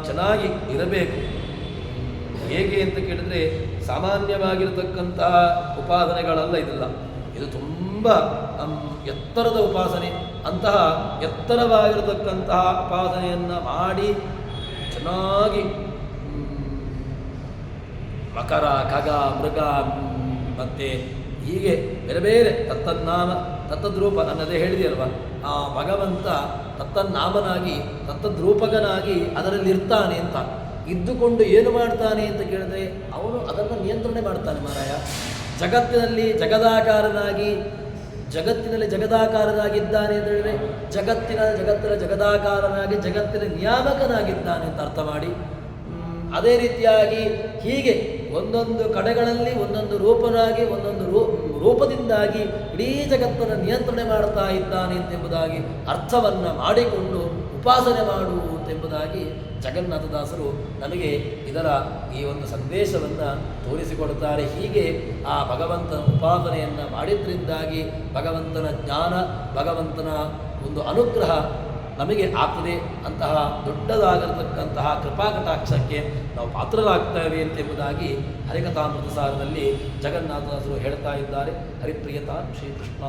ಚೆನ್ನಾಗಿ ಇರಬೇಕು. ಹೇಗೆ ಅಂತ ಕೇಳಿದರೆ ಸಾಮಾನ್ಯವಾಗಿರತಕ್ಕಂತಹ ಉಪಾಸನೆಗಳಲ್ಲ ಇದೆಲ್ಲ. ಇದು ತುಂಬ ಎತ್ತರದ ಉಪಾಸನೆ. ಅಂತಹ ಎತ್ತರವಾಗಿರತಕ್ಕಂತಹ ಉಪಾಸನೆಯನ್ನು ಮಾಡಿ ಚೆನ್ನಾಗಿ ಮಕರ, ಖಗ, ಮೃಗ ಮತ್ತು ಹೀಗೆ ಬೇರೆ ಬೇರೆ ತತ್ತನ್ನಾಮ ತತ್ತದ್ರೂಪ ನನ್ನದೇ ಹೇಳಿದೆಯಲ್ವ, ಆ ಭಗವಂತ ತತ್ತನ್ನಾಮನಾಗಿ ತತ್ತದ್ರೂಪಕನಾಗಿ ಅದರಲ್ಲಿ ಇರ್ತಾನೆ ಅಂತ ಇದ್ದುಕೊಂಡು ಏನು ಮಾಡ್ತಾನೆ ಅಂತ ಕೇಳಿದ್ರೆ ಅವನು ಅದನ್ನು ನಿಯಂತ್ರಣೆ ಮಾಡ್ತಾನೆ ಮಾರಾಯ. ಜಗತ್ತಿನಲ್ಲಿ ಜಗದಾಕಾರನಾಗಿ ಜಗತ್ತಿನಲ್ಲಿ ಜಗದಾಕಾರನಾಗಿದ್ದಾನೆ ಅಂತ ಹೇಳಿದರೆ ಜಗತ್ತಿನ ಜಗದಾಕಾರನಾಗಿ ಜಗತ್ತಿನ ನಿಯಾಮಕನಾಗಿದ್ದಾನೆ ಅಂತ ಅರ್ಥ ಮಾಡಿ, ಅದೇ ರೀತಿಯಾಗಿ ಹೀಗೆ ಒಂದೊಂದು ಕಡೆಗಳಲ್ಲಿ ಒಂದೊಂದು ರೂಪನಾಗಿ ಒಂದೊಂದು ರೂಪದಿಂದಾಗಿ ಇಡೀ ಜಗತ್ತನ್ನು ನಿಯಂತ್ರಣೆ ಮಾಡ್ತಾ ಇದ್ದಾನೆ ಎಂಬುದಾಗಿ ಅರ್ಥವನ್ನು ಮಾಡಿಕೊಂಡು ಉಪಾಸನೆ ಮಾಡು ಎಂಬುದಾಗಿ ಜಗನ್ನಾಥದಾಸರು ನಮಗೆ ಇದರ ಈ ಒಂದು ಸಂದೇಶವನ್ನು ತೋರಿಸಿಕೊಡುತ್ತಾರೆ. ಹೀಗೆ ಆ ಭಗವಂತನ ಉಪಾಸನೆಯನ್ನು ಮಾಡಿದ್ರಿಂದಾಗಿ ಭಗವಂತನ ಜ್ಞಾನ, ಭಗವಂತನ ಒಂದು ಅನುಗ್ರಹ ನಮಗೆ ಆಗ್ತದೆ. ಅಂತಹ ದೊಡ್ಡದಾಗಿರತಕ್ಕಂತಹ ಕೃಪಾಕಟಾಕ್ಷಕ್ಕೆ ನಾವು ಪಾತ್ರರಾಗ್ತೇವೆ ಎಂಬುದಾಗಿ ಹರಿಕಥಾಮೃತ ಸಾರದಲ್ಲಿ ಜಗನ್ನಾಥದಾಸರು ಹೇಳ್ತಾ ಇದ್ದಾರೆ. ಹರಿಪ್ರಿಯತಾ ಶ್ರೀಕೃಷ್ಣ.